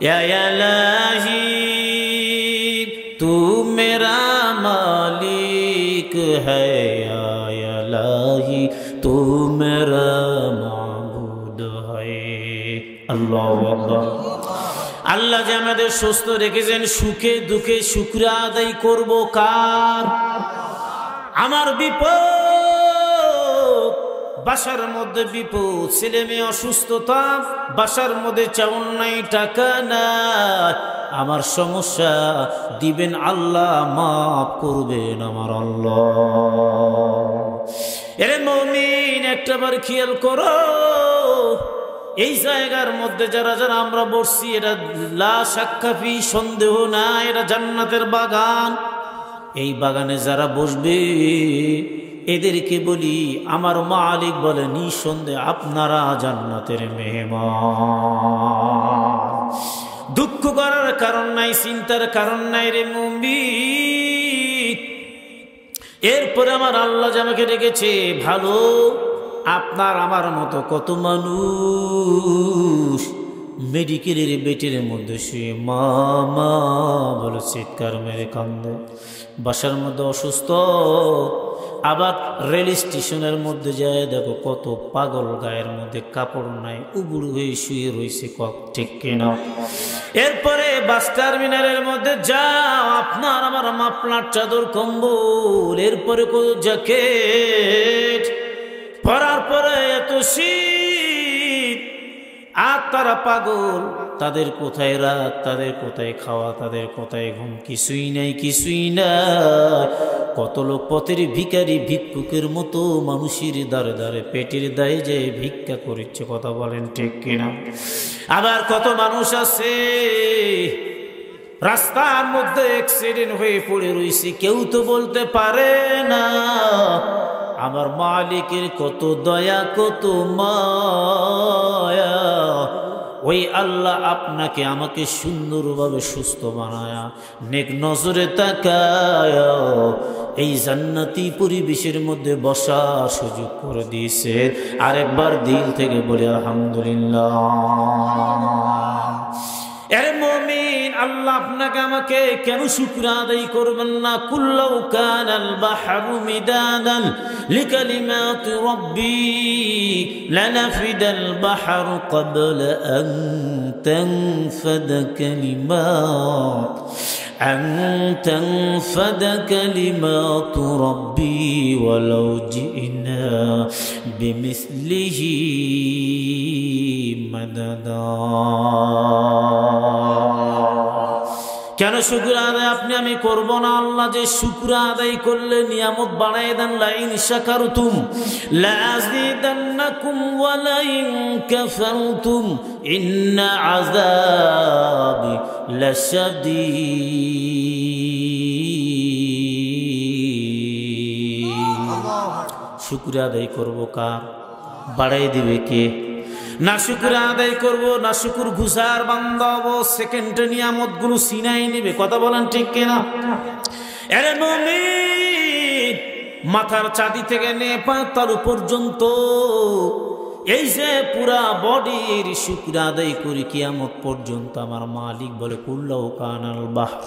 या इलाही तू मेरा मालिक है, या इलाही तू मेरा माबूद है। আল্লাহু আকবার। আল্লাহ যে আমাদের সুস্থ রেখেছেন, সুখে দুঃখে শুকরিয়া আদায় করব কার? আমার বিপদ, বাসার মধ্যে বিপদ, ছেলে মেয়ে অসুস্থতা, বাসার মধ্যে চাউল নাই, টাকা নাই, আমার সমস্যা দিবেন আল্লাহ, মাফ করবেন আমার আল্লাহ। এরে মুমিন, একটাবার খেয়াল করো, এই জায়গার মধ্যে যারা যারা আমরা বসছি, এটা লা শাক্কা ফি, সন্দেহ না, এটা জান্নাতের বাগান। এই বাগানে যারা বসবে এদেরকে বলি আমার মালিক বলে, নিঃসন্দেহে আপনারা জান্নাতের মেহমান। দুঃখ করার কারণ নাই, চিন্তার কারণ নাই রে মুমিন। এরপরে আমার আল্লাহ যে আমাকে রেখেছে ভালো, আপনার আমার মতো কত মানুষ মেডিকেলের বেটের মধ্যে শুয়ে মা মা বলে চিৎকার মেরে কান্দে, বাসার মধ্যে অসুস্থ। আবার রেল স্টেশনের মধ্যে যায় দেখো কত পাগল, গায়ের মধ্যে কাপড় নাই, উবুড় হয়ে শুয়ে রয়েছে, ঠিক কিনা? এরপরে বাস টার্মিনালের মধ্যে যাও, আপনার আমার মাফলার চাদর কম্বল, এরপরে কত জ্যাকেট পরার পরে এত শীত, আর তারা পাগল। তাদের কোথায় রাত, তাদের কোথায় খাওয়া, তাদের কোথায় ঘুম, কিছুই নাই, কিছুই নাই। কত লোক পথের ভিখারি, ভিক্ষুকের মতো মানুষের দ্বারে দ্বারে পেটের দায়ে যে ভিক্ষা করিচ্ছে, কথা বলেন ঠিক কিনা? আবার কত মানুষ আছে রাস্তার মধ্যে অ্যাক্সিডেন্ট হয়ে পড়ে রয়েছে, কেউ তো বলতে পারে না। আমার মালিকের কত দয়া, কত মায়া, ওই আল্লাহ আপনাকে আমাকে সুন্দরভাবে সুস্থ বানায়া, নেক নজরে তাকায়া এই জান্নাতি পরিবেশের মধ্যে বসার সুযোগ করে দিয়েছে। আরেকবার দিল থেকে বলি আলহামদুলিল্লাহ। এর মুমিন, আল্লাহ আপনাকে আমাকে কেন শুকরিয়া আদায় করবেন না? কুল্লাউ কানাল বাহরু মিদাদান লিকালিমাতি রাব্বি লানাফিদাল বাহরু ক্বাবলা আন তানফাদা কালিমাতু রাব্বি ওয়ালাউ জিনা বিমিসলিহি মাদাদা। কেন শুকরিয়া আদায় আপনি আমি করব না? আল্লাহ যে শুকরিয়া আদায় করলে নিয়ামত বাড়ায় দেন। লাইন শাকারতুম লাযিদান্নাকুম ওয়া লাইন কাফারতুম ইন্না আযাবি লাশাদীদ। শুকরিয়া আদায় করব কার? বাড়াই দিবে কে? না শুকরিয়া আদায় করব, না শুকুর গুজার বান্দা হব, সেকেন্ডে নিয়ামত গুলো সিনাই নেবে, কথা বলেন ঠিক কিনা? এরে মুমিন, মাথার চাঁদি থেকে নিয়ে পা তালু পর্যন্ত এই যে পুরা বডির শুকরিয়া আদায় করি কিয়ামত পর্যন্ত। আমার মালিক বলে কুল্লাউ কানাল বাহর,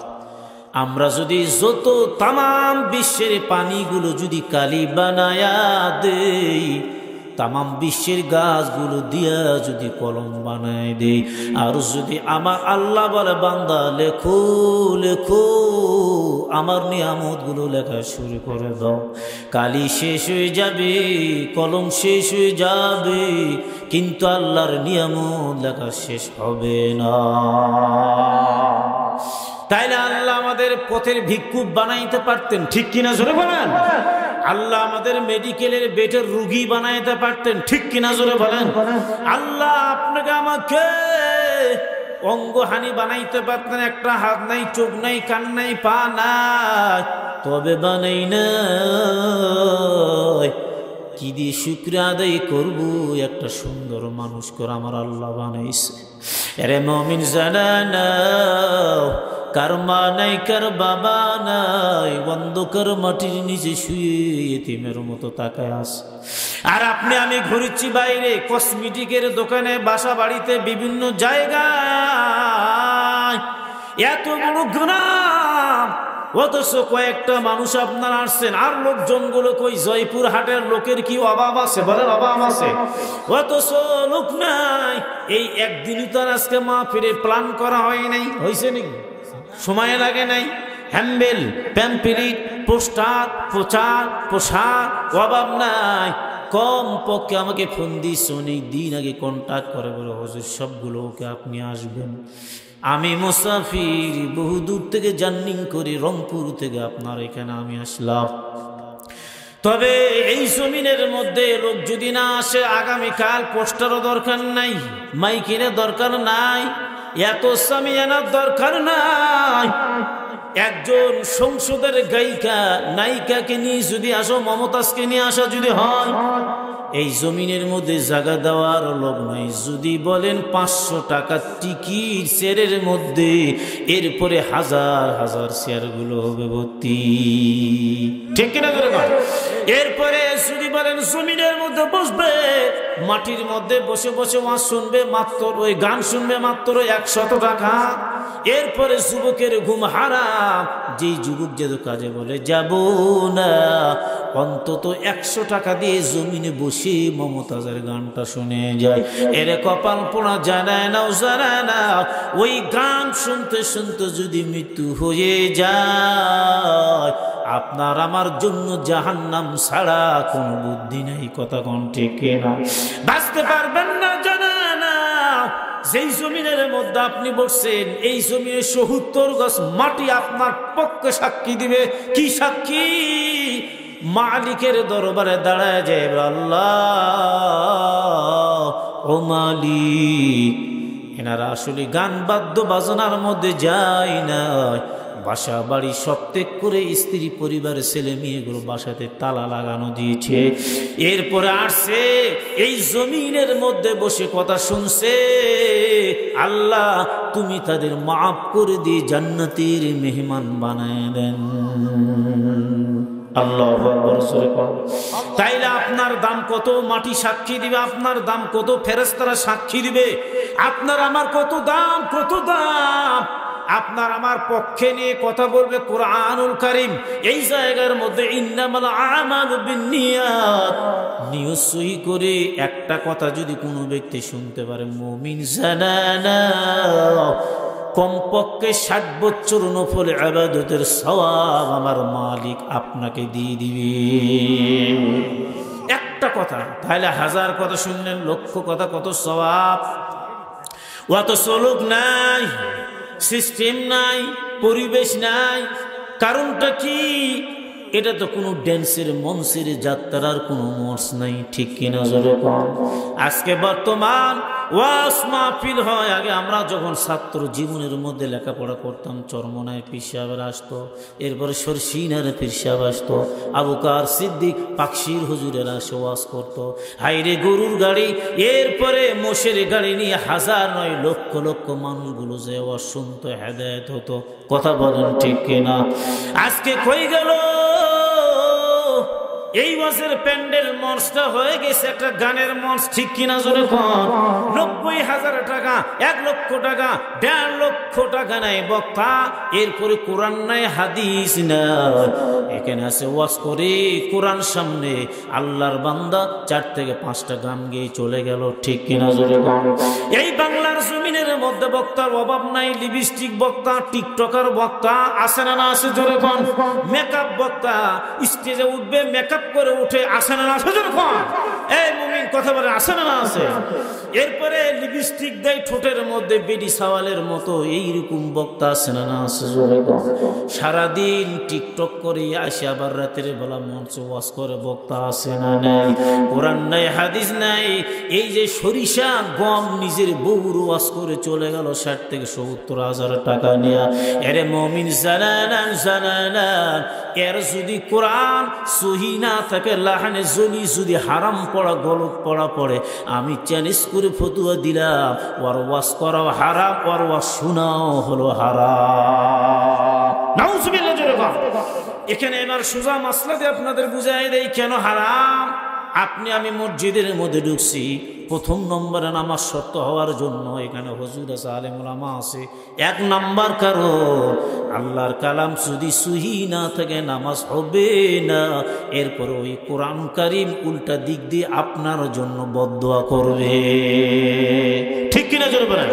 আমরা যদি যত তামাম বিশ্বের পানিগুলো যদি কালি বানায়া দেই, তামাম বিশ্বের গাছগুলো দিয়া যদি কলম বানায় দেই, আর যদি আমার আল্লাহ বলে বান্দা লেখো লেখো, আমার নিয়ামত গুলো লেখা শুরু করে দাও, কালি শেষ হয়ে যাবে, কলম শেষ হয়ে যাবে, কিন্তু আল্লাহর নিয়ামত লেখা শেষ হবে না। তাইলে আল্লাহ আমাদের পথের ভিক্ষুক বানাইতে পারতেন, ঠিক কিনা জোরে বলেন? আল্লাহ আমাদের মেডিকেলের বেডের রুগী বানাইতে পারতেন, ঠিক কিনা জোরে বলেন? আল্লাহ আপনাকে আমাকে অঙ্গহানি বানাইতে পারতেন, একটা হাত নাই, চোখ নাই, কান নাই, পা নাই, তবে বানাই না। কি দিয়ে শুকরিয়া আদায় করবো? একটা সুন্দর মানুষ করে আমার আল্লাহ বানাইছে। এরে মুমিন জানা নাও, কার মা নাই কার বাবা নাই, অন্ধকার মাটির নিচে শুয়ে এতিমের মতো তাকায় আছে। আর আপনি আমি ঘুরছি বাইরে, কসমেটিকের দোকানে, বাসা বাড়িতে, বিভিন্ন জায়গায়, এত বড় গ্রাম, অথচ কয়েকটা মানুষ আপনারা আসছেন। আর লোকজনগুলো কই? জয়পুর হাটের লোকের কি অভাব আছে? বলেন, অভাব আছে? অথচ লোক নাই। এই একদিনই তো আজকে মাহফিলে প্ল্যান করা হয় নাই, হয়েছে নাকি? সময় লাগে নাই? হ্যাম্বেল, প্যাম্পলিট, পোস্টার, প্রচার, প্রসার, অভাব নাই। কম পক্ষে আমাকে ফোন দিস অনেক দিন আগে, কন্ট্যাক্ট করে বলে, হুজুর সবগুলোকে আপনি আসবেন। আমি মুসাফির, বহু দূর থেকে জার্নি করে, রংপুর থেকে আপনার এখানে আমি আসলাম। তবে এই জমিনের মধ্যে লোক যদি না আসে, আগামীকাল পোস্টারও দরকার নাই, মাইকিনের দরকার নাই, এত সামিয়ানার দরকার নাই। একজন সংসদের গায়িকা নায়িকাকে নিয়ে যদি আসো, মমতাজকে নিয়ে আসা যদি হয়, এই জমিনের মধ্যে জায়গা দেওয়ার লোক নাই। যদি বলেন 500 টাকা টিকিট চেয়ারের মধ্যে, এরপরে হাজার হাজার চেয়ারগুলো হবে ভর্তি, ঠিক কিনা? এরপরে যদি বলেন জমিনের মধ্যে বসবে, মাটির মধ্যে বসে বসে ওয়াজ শুনবে, মাত্র ওই গান শুনবে মাত্র 100 টাকা। এরপরে যুবকের ঘুম হারাম। যেই যুবক যেহেতু কাজে বলে যাব না, অন্তত 100 টাকা দিয়ে জমিনে বসে মমতাজের গানটা শুনে যায়। এর কপাল পোড়া জানায় না, জানায় না। ওই গান শুনতে শুনতে যদি মৃত্যু হয়ে যায়, আপনার আমার জন্য জাহান্নাম ছাড়া কোনো বুদ্ধি নেই। কথা কোন ঠিক না? বাঁচতে পারবেন না, জানা না। যেই জমিনের মধ্যে আপনি বসছেন, এই জমিনে ৭০ গজ মাটি আপনার পক্ষে সাক্ষী দিবে। কি সাক্ষী? মালিকের দরবারে দাঁড়ায় যায়, আল্লাহ ও মালিক, এনারা আসলে গান বাদ্য বাজনার মধ্যে যায় না, বাসা বাড়ি সব ত্যাগ করে স্ত্রী পরিবার ছেলে মেয়েগুলো বাসাতে তালা লাগানো দিয়েছে। এরপরে আসছে এই জমিনের মধ্যে বসে কথা শুনছে। আল্লাহ তুমি তাদের মাফ করে দিয়ে জান্নাতের মেহমান বানায় দেন। আল্লাহু আকবার। তাইলে আপনার দাম কত মাটি সাক্ষী দিবে, আপনার দাম কত ফেরেশতারা সাক্ষী দিবে, আপনার আমার কত দাম, কত দাম। আপনার আমার পক্ষে নিয়ে কথা বলবে কোরআনুল কারীম। এই জায়গার মধ্যে ইন্নামাল আমালু বিন্নিয়াত, নিয়ত সহি করে একটা কথা যদি কোনো ব্যক্তি শুনতে পারে, মুমিন জানানা কমপক্ষে 60 বছর নফল ইবাদতের সওয়াব আমার মালিক আপনাকে দিয়ে দিবে। একটা কথা, তাহলে 1000 কথা শুনলেন, লক্ষ কথা, কত সওয়াব। অত লোক নাই, সিস্টেম নাই, পরিবেশ নাই। কারণটা কি? এটা তো কোনো ড্যান্সের মঞ্চের যাত্রার কোনো মঞ্চ নাই, ঠিক কিনা? আজকে বর্তমান ওয়াজ মাহফিল হয়। আগে আমরা যখন ছাত্র জীবনের মধ্যে লেখাপড়া করতাম, চরমনায় পীর সাহেবের আসতো, এরপরে সরসিনার পীর সাহেব আসতো, আবু বকর সিদ্দিক পাকশির হুজুরেরা এসে ওয়াজ করতো। হাইরে গরুর গাড়ি, এরপরে মোষের গাড়ি নিয়ে হাজার নয় লক্ষ লক্ষ মানুষগুলো যে ওয়াজ শুনতো, হেদায়েত হতো। কথা বলেন ঠিক কিনা? আজকে কই গেল এই ওয়াজের প্যান্ডেল? মঞ্চটা হয়ে গেছে একটা গানের মঞ্চ, ঠিক কিনা? জোরে কোন? 90,000 টাকা, 1 লক্ষ টাকা, 1.5 লক্ষ টাকা নাই বক্তা, এরপরে কোরআন নাই, হাদিস নাই। এখানে আছে ওয়াজ করে কোরআন সামনে, আল্লাহর বান্দা 4 থেকে 5টা গান গেয়ে চলে গেল, ঠিক কিনা? জোরে কোন? এই বাংলার জমিনের মধ্যে বক্তার অভাব নাই। লিপস্টিক বক্তা, টিকটকার বক্তা আছে না? না আছে? জোরে কোন? মেকআপ বক্তা স্টেজে উঠবে, মেকআপ করে উঠে, আসে না? আছে? জোরে কোন? এই মুমিন কথা বলে, আসে না? আছে। এরপরে লিপস্টিক দেয় ঠোঁটের মধ্যে, বেডি সাওয়ালের মতো, এইরকম বক্তা আছে না? না আছে? জোরে কোন? সারাদিন টিকটক করে আসে, আবার রাতের বেলা মঞ্চ ওয়াজ করে, বক্তা আছে না? নাই। কোরআন নাই, হাদিস নাই। এই যে সরিষা গম নিজের বউর ওয়াজ করে চলে গেল 60 থেকে 70,000 টাকা নিয়ে। এরে মুমিন জানানা, জানানা, এর যদি কোরআন সহি না থাকে, লাহানে জলি যদি হারাম পড়ে পড়া গলত পড়া পড়ে, আমি চ্যালেঞ্জ করে ফতুয়া দিলাম, ওর ওয়াজ করাও হারাম, ওর ওয়াজ শোনাও হলো হারাম। নাউজুবিল্লাহ জোরে বল। এখানে এবার সোজা মাসলা দিয়ে আপনাদের বুঝাই দেই কেন হারাম। আপনি আমি মসজিদের মধ্যে ঢুকছি, প্রথম নম্বরে নামাজ শর্ত হওয়ার জন্য এখানে হুজুর আছে, আলেম ওলামা আছে। এক নাম্বার কারণ আল্লাহর কালাম যদি সহি না থাকে নামাজ হবে না। এরপর ওই কোরআন কারীম উল্টা দিক দিয়ে আপনার জন্য বদদোয়া করবে, ঠিক কিনা জোরে বলেন।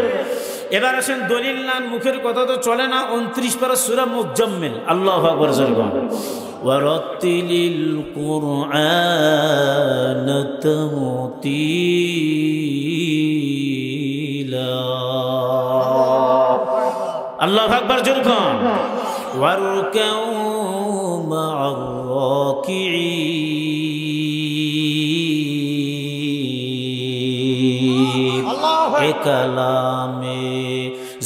এবার আসেন দলিল নান, মুখের কথা তো চলে না। 29 পারা সূরা মুজাম্মিল, আল্লাহু আকবার জোরে বলেন। ওয়ারাত্তিলিল কুরআন তারতিলা, আল্লাহু আকবার জোরে বলেন। ওয়ারকাউ মা'আর রাকিঈন, এ কালামে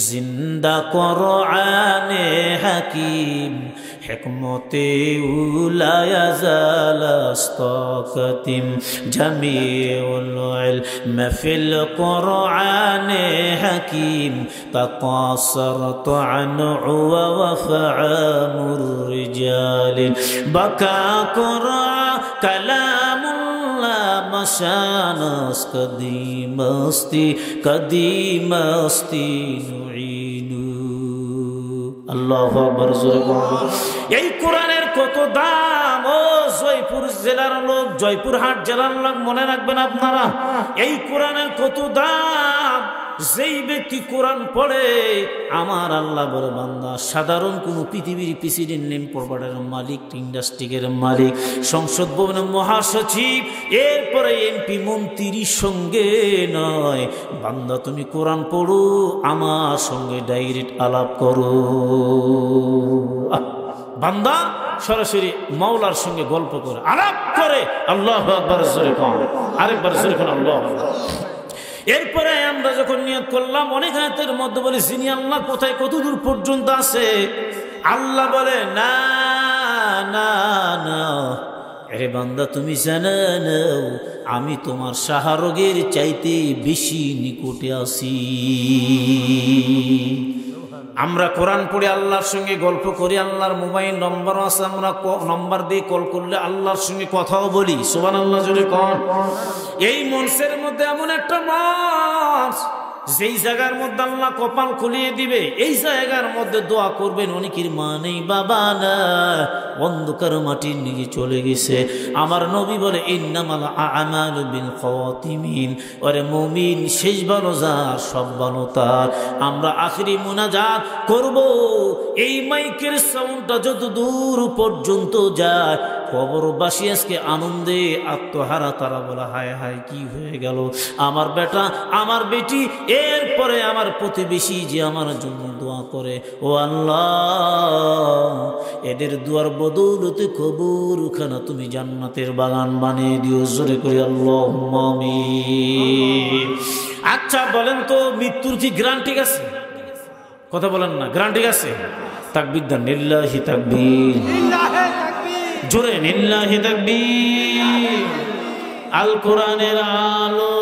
জিন্দা কোরআনে হাকিম, হিকমতে উলায়া জালাস্তাকাতিম, জামিউল ইলম ফিল কোরআনে হাকিম, তাকাসারত আনহু ওয়া ফাআমুর রিজাল, বাকা কোরআন কালামুল্লাহ মশানাস কদিমস্তি কদিমস্তি নুইনু, আল্লাহু আকবার জোরে বলুন। এই কোরআনের কত দাম! ও জয়পুর জেলার লোক, জয়পুরহাট জেলার লোক মনে রাখবেন আপনারা, এই কোরআনের কত দাম। যেই ব্যক্তি কোরআন পড়ে, আমার আল্লাহ বলে বান্দা সাধারণ কোন পৃথিবীর প্রেসিডেন্ট নেম প্রপার্টির মালিক, ইন্ডাস্ট্রিকের মালিক, সংসদ ভবনের মহাসচিব, এরপরে এমপি মন্ত্রীর সঙ্গে নয়, বান্দা তুমি কোরআন পড়ো, আমার সঙ্গে ডাইরেক্ট আলাপ করো। বান্দা সরাসরি মাওলার সঙ্গে গল্প করে, আলাপ করে। আল্লাহু আকবার জোরে কোন, আরেকবার জোরে কোন আল্লাহু আকবার। এরপরে আমরা যখন নিয়ত করলাম, অনেক আয়াতের মধ্যে বলে যিনি আল্লাহ কোথায় কত দূর পর্যন্ত আছে, আল্লাহ বলে না না না, আরে বান্দা তুমি জানো না আমি তোমার শাহরগের চাইতে বেশি নিকটে আছি। আমরা কোরআন পড়ে আল্লাহর সঙ্গে গল্প করি, আল্লাহর মোবাইল নম্বর আছে, আমরা নম্বর দিয়ে কল করলে আল্লাহর সঙ্গে কথাও বলি। সুবহানাল্লাহ জোরে কোন। এই মঞ্চের মধ্যে এমন একটা মঞ্চ, যেই জায়গার মধ্যে আল্লাহ কপাল খুলিয়ে দিবে, এই জায়গার মধ্যে দোয়া করবেন। অনেকের মা নেই, বাবা না, অন্ধকার মাটির নিচে চলে গেছে। আমার নবী বলে ইন্নামাল আমালু বিল খাওয়াতিমিন, ওরে মুমিন শেষ ভালো যার সব ভালো তার। আমরা আখিরি মুনাজাত করব, এই মাইকের সাউন্ডটা যত দূর পর্যন্ত যায়, কবরবাসী আজকে আনন্দে আত্মহারা, তারা বলে হায় হায় কি হয়ে গেল আমার বেটা, আমার বেটি, এরপরে আমার প্রতিবেশী যে আমার জন্য দোয়া করে, ও আল্লাহ এদের দুয়ার বদৌলতে কবরখানা তুমি জান্নাতের বাগান বানিয়ে দিও। জোরে করে আল্লাহুম্মা আমিন। আচ্ছা বলেন তো, মৃত্যুর কি গ্যারান্টি আছে? কথা বলেন না, গ্যারান্টি আছে? তাকবীর দেন, লিল্লাহি তাকবীর, জোরে লিল্লাহি তাকবীর। আল কোরআনের আলো,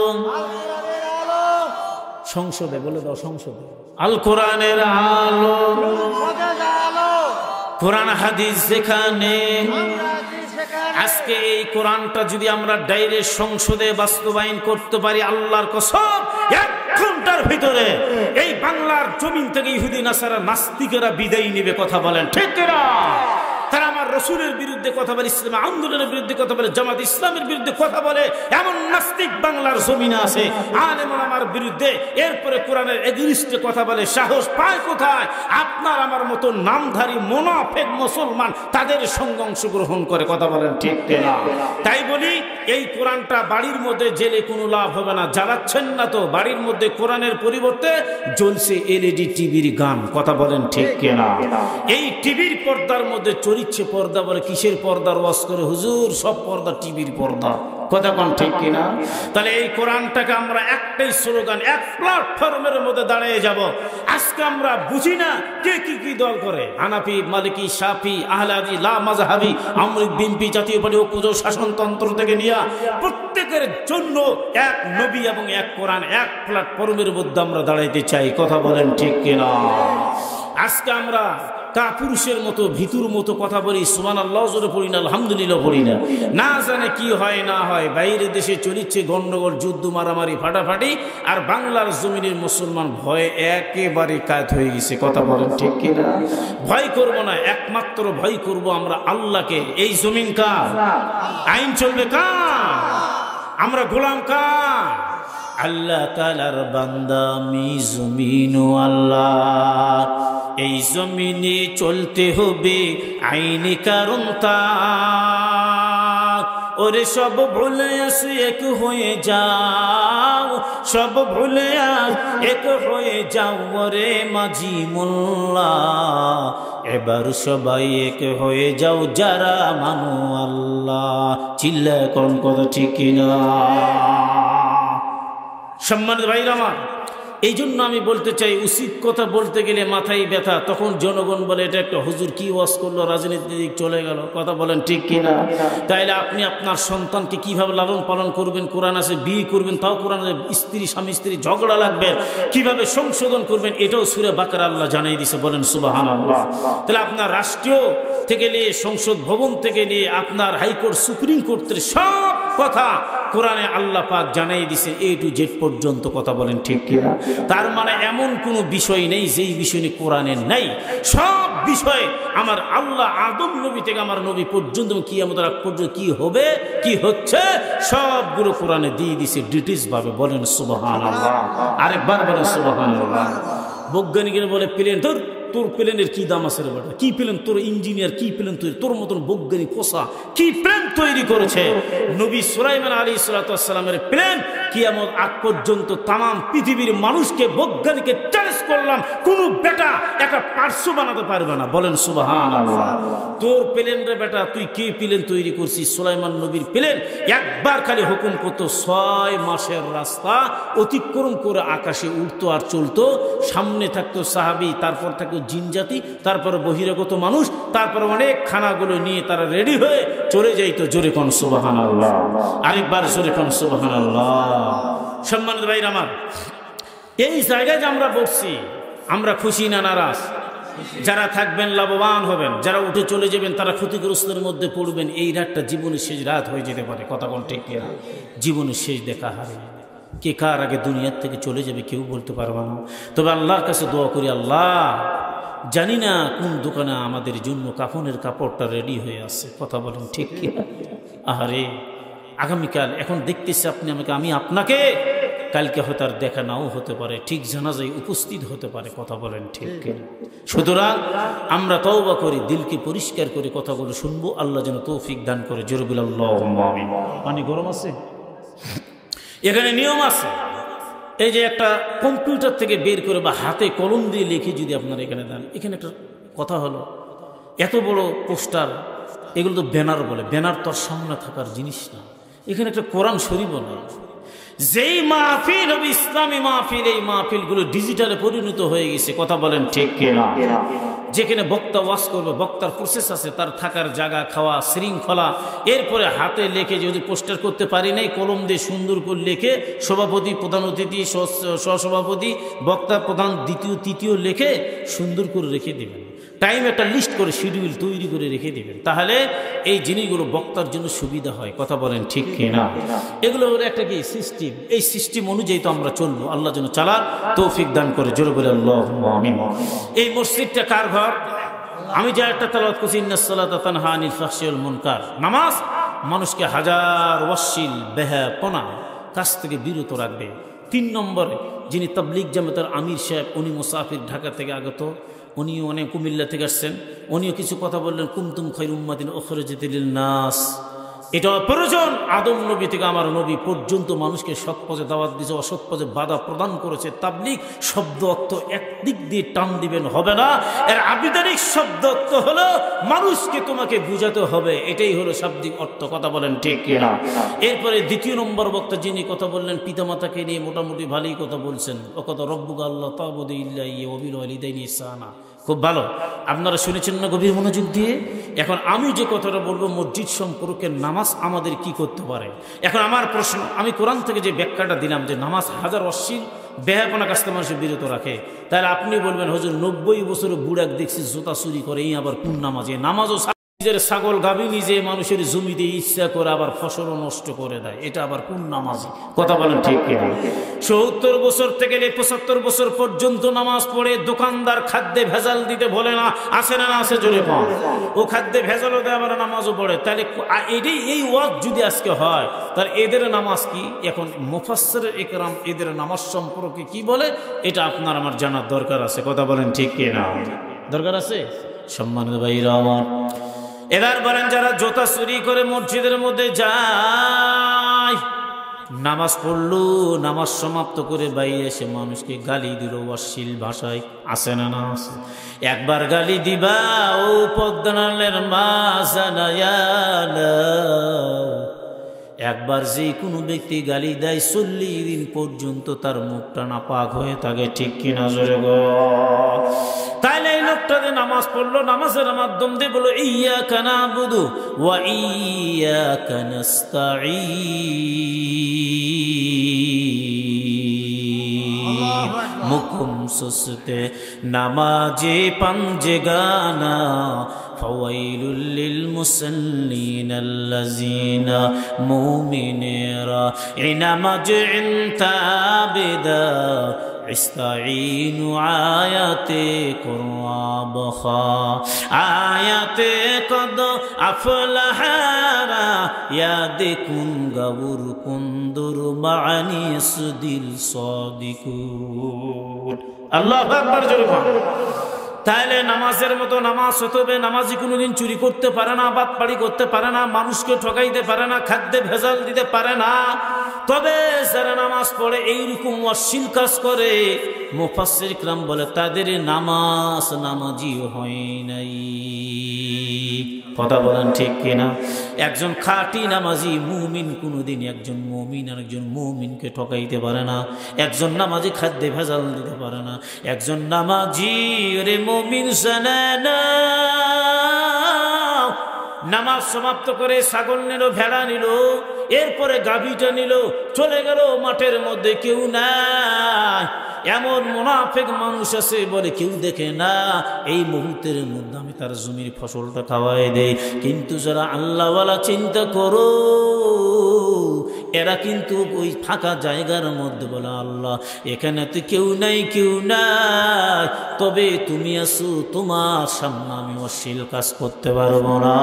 সংসদে বলে দাও, সংসদে আল কোরআনের আলো, কোরআন হাদিস যেখানে। আজকে এই কোরআনটা যদি আমরা ডাইরেক্ট সংসদে বাস্তবায়ন করতে পারি, আল্লাহর কসম 1 ঘন্টার ভিতরে এই বাংলার জমিন থেকে ইহুদি নাসারা নাস্তিকেরা বিদায় নেবে। কথা বলেন ঠিক না? তারা আমার রসুলের বিরুদ্ধে কথা বলে, ইসলাম আন্দোলনের বিরুদ্ধে কথা বলে, জামাত ইসলামের বিরুদ্ধে কথা বলে, এমন নাস্তিক বাংলার জমিনে আছে। আলেম ওলামার বিরুদ্ধে, এরপরে কোরআনের এগেইনস্টে কথা বলে, সাহস পায় কোথায়? আপনার আমার মতো নামধারী মুনাফিক মুসলমান তাদের সঙ্গে অংশগ্রহণ করে। কথা বলেন ঠিক না? তাই বলি, এই কোরআনটা বাড়ির মধ্যে জেলে কোনো লাভ হবে না। জ্বালাচ্ছেন না তো, বাড়ির মধ্যে কোরআনের পরিবর্তে জ্বলছে এলইডি টিভির গান। কথা বলেন ঠিক না? এই টিভির পর্দার মধ্যে চরিচ্ছে পর্দা, বলে কিসের পর্দার ওয়াজ করে হুজুর? সব পর্দা টিভির পর্দা। কথা কোন ঠিক কিনা? তাহলে এই কোরআনটাকে আমরা একটাই স্লোগান, এক প্ল্যাটফর্মের মধ্যে দাঁড়িয়ে যাব। আজকে আমরা বুঝি না কে কি কি দল করে, হানাফি, মালিকি, শাফি, আহলে হাদিস, লা মাযহাবি, আমলিক, বিএনপি, জাতীয় পার্টি, ঐক্য, শাসনতন্ত্র থেকে নিয়ে প্রত্যেকের জন্য এক নবী এবং এক কোরআন, এক প্ল্যাটফর্মের মধ্যে আমরা দাঁড়াইতে চাই। কথা বলেন ঠিক কিনা? আজকে আমরা কাপুরুষের মতো ভিতুর মতো কথা বলি, সুবহানাল্লাহ জোরে পড়ি না, আলহামদুলিল্লাহ পড়ি না, না জানে কি হয় না হয়। বাইরে দেশে চলিচ্ছে গন্ডগোল, যুদ্ধ, মারামারি, ফাটাফাটি, আর বাংলার জমিনের মুসলমান ভয়ে একেবারে কায়েত হয়ে গেছে। কথা বলেন ঠিক কিনা? ভয় করব না, একমাত্র ভয় করব আমরা আল্লাহকে। এই জমিন কার? আইন চলবে কার? আমরা গোলাম কার? আল্লাহ তাআলার বান্দা আমি, জমিন ও আল্লাহ। এই জমিনে চলতে হবে আইনি কারণ তার। ওরে সব ভুলে আসে এক হয়ে যাও, সব ভুলে আস এক হয়ে যাও। ওরে মাঝি মোল্লা এবার সবাই এক হয়ে যাও, যারা মানো আল্লাহ। চিল্লা কোন কথা ঠিক কিনা? সম্মানিত ভাইরা আমার, এই জন্য আমি বলতে চাই, উচিত কথা বলতে গেলে মাথায় ব্যথা। তখন জনগণ বলে এটা একটা হুজুর কি ওয়াজ করলো, রাজনীতির দিক চলে গেল। কথা বলেন ঠিক কিনা? তাইলে আপনি আপনার সন্তানকে কিভাবে লালন পালন করবেন? কোরআন আছে, বিয়ে করবেন, তাও কোরআন আছে। স্ত্রী স্বামী স্ত্রী ঝগড়া লাগবে, কিভাবে সংশোধন করবেন এটাও সূরা বাকারা আল্লাহ জানিয়ে দিয়েছে। বলেন সুবহানাল্লাহ। তাহলে আপনার রাষ্ট্রীয় থেকে নিয়ে, সংসদ ভবন থেকে নিয়ে, আপনার হাইকোর্ট, সুপ্রিম কোর্টের সব কথা কোরআনে আল্লাহ পাক জানাই দিছে, এ টু জেড পর্যন্ত। কথা বলেন ঠিক কিনা? তার মানে এমন কোনো বিষয় নেই যেই বিষয় নিয়ে কোরআনে নাই। সব বিষয় আমার আল্লাহ আদম নবী থেকে আমার নবী পর্যন্ত, কিয়ামতের আগ পর্যন্ত কি হবে কি হচ্ছে সবগুলো কোরআনে দিয়ে দিছে ডিটেইলস ভাবে। বলেন সুবহানাল্লাহ। আরেকবার বলেন সুবহানাল্লাহ। বৈজ্ঞানিকের বলে প্লেন, তোর প্লেনের কি দাম আছে রে বেটা? কি প্লেন? তোর ইঞ্জিনিয়ার কি প্লেন তৈরি? তোর মতন বৈজ্ঞানিক পোষা কি প্লেন তৈরি করেছে? নবী সুলাইমান আলাইহিস সালামের প্লেন কিয়ামত আগ পর্যন্ত তাম পৃথিবীর মানুষকে, বৈজ্ঞানিককে চ্যালেঞ্জ করলাম, কোন বেটা একটা পার্শ্ব বানাতে পারবে না। বলেন সুবহানাল্লাহ। তোর প্লেন রে বেটা, তুই কি প্লেন তৈরি করছিস? সুলাইমান নবীর প্লেন একবার খালি হুকুম করতো, 6 মাসের রাস্তা অতিক্রম করে আকাশে উঠতো আর চলতো। সামনে থাকতো সাহাবী, তারপর থাকতো জিন জাতি, তারপর বহিরাগত মানুষ, তারপর অনেক খানাগুলো নিয়ে তারা রেডি হয়ে চলে যাইতো। জোরে কোন সুবহানাল্লাহ। আরেকবার জোরে কোন সুবহানাল্লাহ। সম্মানিত ভাইরা আমার, এই জায়গায় যে আমরা বসছি, আমরা খুশি না নারাজ? যারা থাকবেন লাভবান হবেন, যারা উঠে চলে যাবেন তারা ক্ষতিগ্রস্তের মধ্যে পড়বেন। এই রাতটা জীবনের শেষ রাত হয়ে যেতে পারে। কথা কোন ঠিক কিনা? জীবনের শেষ দেখা হারে কে কার আগে দুনিয়ার থেকে চলে যাবে কেউ বলতে পারবে না। তবে আল্লাহর কাছে দোয়া করি, আল্লাহ জানি না কোন দোকানে আমাদের জন্য কাফনের কাপড়টা রেডি হয়ে আছে। কথা বলেন ঠিক কিনা? আহারে, আগামীকাল এখন দেখতেছি আপনি আমাকে, আমি আপনাকে, কালকে হয়তো আর দেখা নাও হতে পারে, ঠিক জানাজায় উপস্থিত হতে পারে। কথা বলেন ঠিক কিনা? সুতরাং আমরা তওবা করি, দিলকে পরিষ্কার করে কথাগুলো শুনবো। আল্লাহ যেন তৌফিক দান করে। জোরে বলি আল্লাহুম্মা আমিন। পানি গরম আছে? এখানে নিয়ম আছে। এই যে একটা কম্পিউটার থেকে বের করে বা হাতে কলম দিয়ে লিখে যদি আপনারা এখানে দেন, এখানে একটা কথা হলো, এত বড় পোস্টার, এগুলো তো ব্যানার বলে। ব্যানার তো আর সামনে থাকার জিনিস না। এখানে একটা কোরআন শরীফও নেই। যেই মাহফিল হবে ইসলামী মাহফিল, এই মাহফিলগুলো ডিজিটালে পরিণত হয়ে গেছে। কথা বলেন ঠিক কিনা? যেখানে বক্তা ওয়াজ করবে, বক্তার প্রসেস আছে, তার থাকার জায়গা, খাওয়া, শৃঙ্খলা, এরপরে হাতে লেখে যদি পোস্টার করতে পারি নাই, কলম দিয়ে সুন্দর করে লেখে সভাপতি, প্রধান অতিথি, সহসভাপতি, বক্তা, প্রধান, দ্বিতীয়, তৃতীয় লেখে সুন্দর করে রেখে দেবেন। টাইম একটা লিস্ট করে শিডিউল তৈরি করে রেখে দেবেন। তাহলে এই জিনিসগুলো বক্তার জন্য সুবিধা হয়। কথা বলেন ঠিক কিনা? এগুলো হলো একটা কি সিস্টেম। এই সিস্টেম অনুযায়ী তো আমরা চলবো। আল্লাহ যেন চালার তৌফিক দান করে। জোরে বলে আল্লাহুম্মা আমিন। এই মসজিদটা কার ঘর? আমি যে একটা তেলাওয়াত করছি, ইন্নাস সালাতা তানহা আনিল ফাহশি ওয়াল মুনকার। নামাজ মানুষকে হাজার অশ্লীল বেহাপনা কাছ থেকে বিরত রাখবে। 3 নম্বরে যিনি তাবলিগ জামাতের আমির সাহেব, উনি মুসাফির, ঢাকা থেকে আগত, উনিও অনেক কুমিল্লা থেকে আসছেন। উনিও কিছু কথা বললেন, কুনতুম খায়রু উম্মাতিন উখরিজাত লিন নাস। এটা প্রয়োজন। আদম নবী থেকে আমার নবী পর্যন্ত মানুষকে সৎ পথে দাওয়াত দিয়েছে, অসৎ পথে বাধা প্রদান করেছে। তাবলীগ শব্দ অর্থ একদিক দিয়ে টান দিবেন হবে না, এর আবিধানিক শব্দ অর্থ হলো মানুষকে তোমাকে বুঝাতে হবে, এটাই হলো শাব্দিক অর্থ। কথা বলেন ঠিক কিনা? এরপরে দ্বিতীয় নম্বর বক্তা যিনি কথা বললেন পিতামাতাকে নিয়ে মোটামুটি ভালোই কথা বলছেন। ও কথা রব্বুকা আল্লাহ তা'বুদু ইল্লা ইয়্যাহু ওয়া বিল ওয়ালিদাইনি ইহসানা, খুব ভালো। আপনারা শুনেছেন না গভীর মনোযোগ দিয়ে? এখন আমি যে কথাটা বলবো মসজিদ সম্পর্কে, নামাজ আমাদের কি করতে পারে। এখন আমার প্রশ্ন, আমি কোরআন থেকে যে ব্যাখ্যাটা দিলাম যে নামাজ হাজার অশ্লীল বেহাপনা কাছ থেকে মানুষের বিরত রাখে, তাহলে আপনি বলবেন হুজুর 90 বছরের বুড়াক দেখছি জুতা চুরি করে, এই আবার কোন নামাজে? নামাজও নিজের ছাগল গাভী নিজে মানুষের জমিতে ইচ্ছা করে আবার ফসলও নষ্ট করে দেয়, এটা আবার কোন নামাজ? কথা বলেন ঠিক কিনা? 70 বছর থেকে 75 বছর পর্যন্ত নামাজ পড়ে দোকানদার খাদ্যে ভেজাল দিতে বলে না, আছে না? আছে, জোরে পান। ও খাদ্যে ভেজালও দেয়, আবার নামাজও পড়ে। তাহলে এই ওয়াজ যদি আজকে হয়, তাহলে এদের নামাজ কি? এখন মুফাসসিরে ইকরাম এদের নামাজ সম্পর্কে কি বলে, এটা আপনার আমার জানার দরকার আছে। কথা বলেন ঠিক কিনা? দরকার আছে। সম্মানিত ভাইরা আমার, এবার বলেন যারা জুতা চুরি করে মসজিদের মধ্যে যায়, নামাজ পড়লো, নামাজ সমাপ্ত করে বাইরে এসে মানুষকে গালি দিল অশ্লীল ভাষায়, আছে না? না আছে। একবার গালি দিবা, ও পদ্মনালের মা জানায়া, একবার যে কোনো ব্যক্তি গালি দেয় 40 দিন পর্যন্ত তার মুখটা নাপাক হয়ে থাকে। ঠিক কিনা? জোরে গো। তাইলে এই লোকটা যে নামাজ পড়লো, নামাজের মাধ্যম দিয়ে বলো ইয়্যাকা না'বুদু ওয়া ইয়্যাকা নাস্তাঈন, মুকুম সুসতে নামাজে পাঞ্জে গানা, ফাওয়াইলুল লিল মুসাল্লিন আল্লাযিনা মুমিনেরা ইনামাজ ইনতাবিদা ইস্তাঈনু আয়াতে কুরআবখা আয়াতে কদ আফলাহারা ইয়াদিকুন গাবুর কুন্দুর মাআনি সুদিল সাদিকুন। আল্লাহু আকবার, জোরে বলুন। তাহলে নামাজের মতো নামাজ হতে হবে। নামাজি কোনোদিন চুরি করতে পারে না, বাটপাড়ি করতে পারে না, মানুষকে ঠকাইতে পারে না, খাদ্যে ভেজাল দিতে পারে না। তবে যারা নামাজ পড়ে এইরকম অশ্লীল কাজ করে, মুফাসসির ইকরাম বলে তাদের নামাজ নামাজি হয় নাই। কথা বলেন ঠিক কিনা? একজন খাঁটি নামাজি মুমিন কোনোদিন একজন মুমিন আর একজন মুমিনকে ঠকাইতে পারে না। একজন নামাজি খাদ্যে ভেজাল দিতে পারে না। একজন নামাজি রে মুমিন জানে না, নামাজ সমাপ্ত করে ছাগল নিল, ভেড়া নিল, এরপরে গাভীটা নিল, চলে গেল মাঠের মধ্যে, কেউ নাই। এমন মুনাফিক মানুষ আছে বলে কেউ দেখে না, এই মুহূর্তের মধ্যে আমি তার জমির ফসলটা খাওয়াই দেই। কিন্তু যারা আল্লাহওয়ালা চিন্তা করো, এরা কিন্তু ওই ফাঁকা জায়গার মধ্যে বলে আল্লাহ এখানে তো কেউ নাই, কেউ নাই, তবে তুমি আসো, তোমার সামনে আমি অশ্লীল কাজ করতে পারবো না।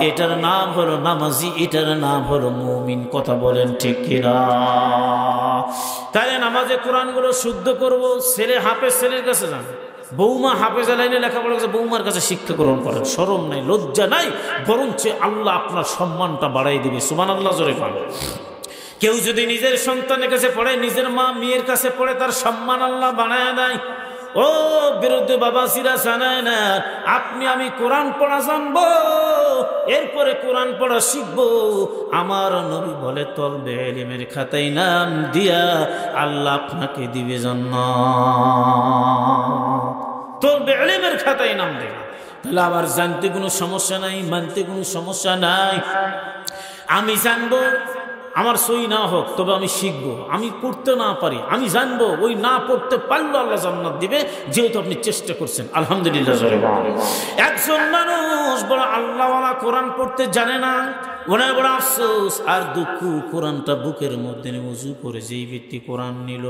এটার নাম হলো নামাজি, এটার নাম হলো মুমিন। কথা বলেন ঠিক কিনা? তাই নামাজে কোরআনগুলো শুদ্ধ করবো। ছেলে হাফেজ ছেলের কাছে যান, বৌমা হাফেজা লাইনে লেখাপড়া করছে, বৌমার কাছে শিক্ষা গ্রহণ করেন। শরম নাই, লজ্জা নাই, বরঞ্চ আল্লাহ আপনার সম্মানটা বাড়াই দিবে। সুবহানাল্লাহ, জোরে পান। কেউ যদি নিজের সন্তানের কাছে পড়ে, নিজের মা মেয়ের কাছে পড়ে, তার সম্মান আল্লাহ বাড়ায় দেয়। ও বিরুদ্ধে বাবাসিরা জানায় না, আপনি আমি কোরআন পড়া জানবো, এরপরে কোরআন পড়া শিখবো। আমার নবী বলে তলবে ইলমের খাতায় নাম দিয়া আল্লাহ আপনাকে দিবে জান্নাত। তলবে ইলমের খাতায় নাম দেবে। তাহলে আবার জানতে কোনো সমস্যা নাই, মানতে কোনো সমস্যা নাই। আমি জানবো, আমার সই না হোক, তবে আমি শিখবো। আমি পড়তে না পারি, আমি জানবো। ওই না পড়তে পারলো আল্লাহ জান্নাত দিবে, যেহেতু আপনি চেষ্টা করছেন। আলহামদুলিল্লাহ। একজন মানুষ বড় আল্লাহওয়ালা কোরআন পড়তে জানে না, ওনার বড় আফসোস আর দুঃখ। কোরআনটা বুকের মধ্যে উজু করে যেই ব্যক্তি কোরআন নিল,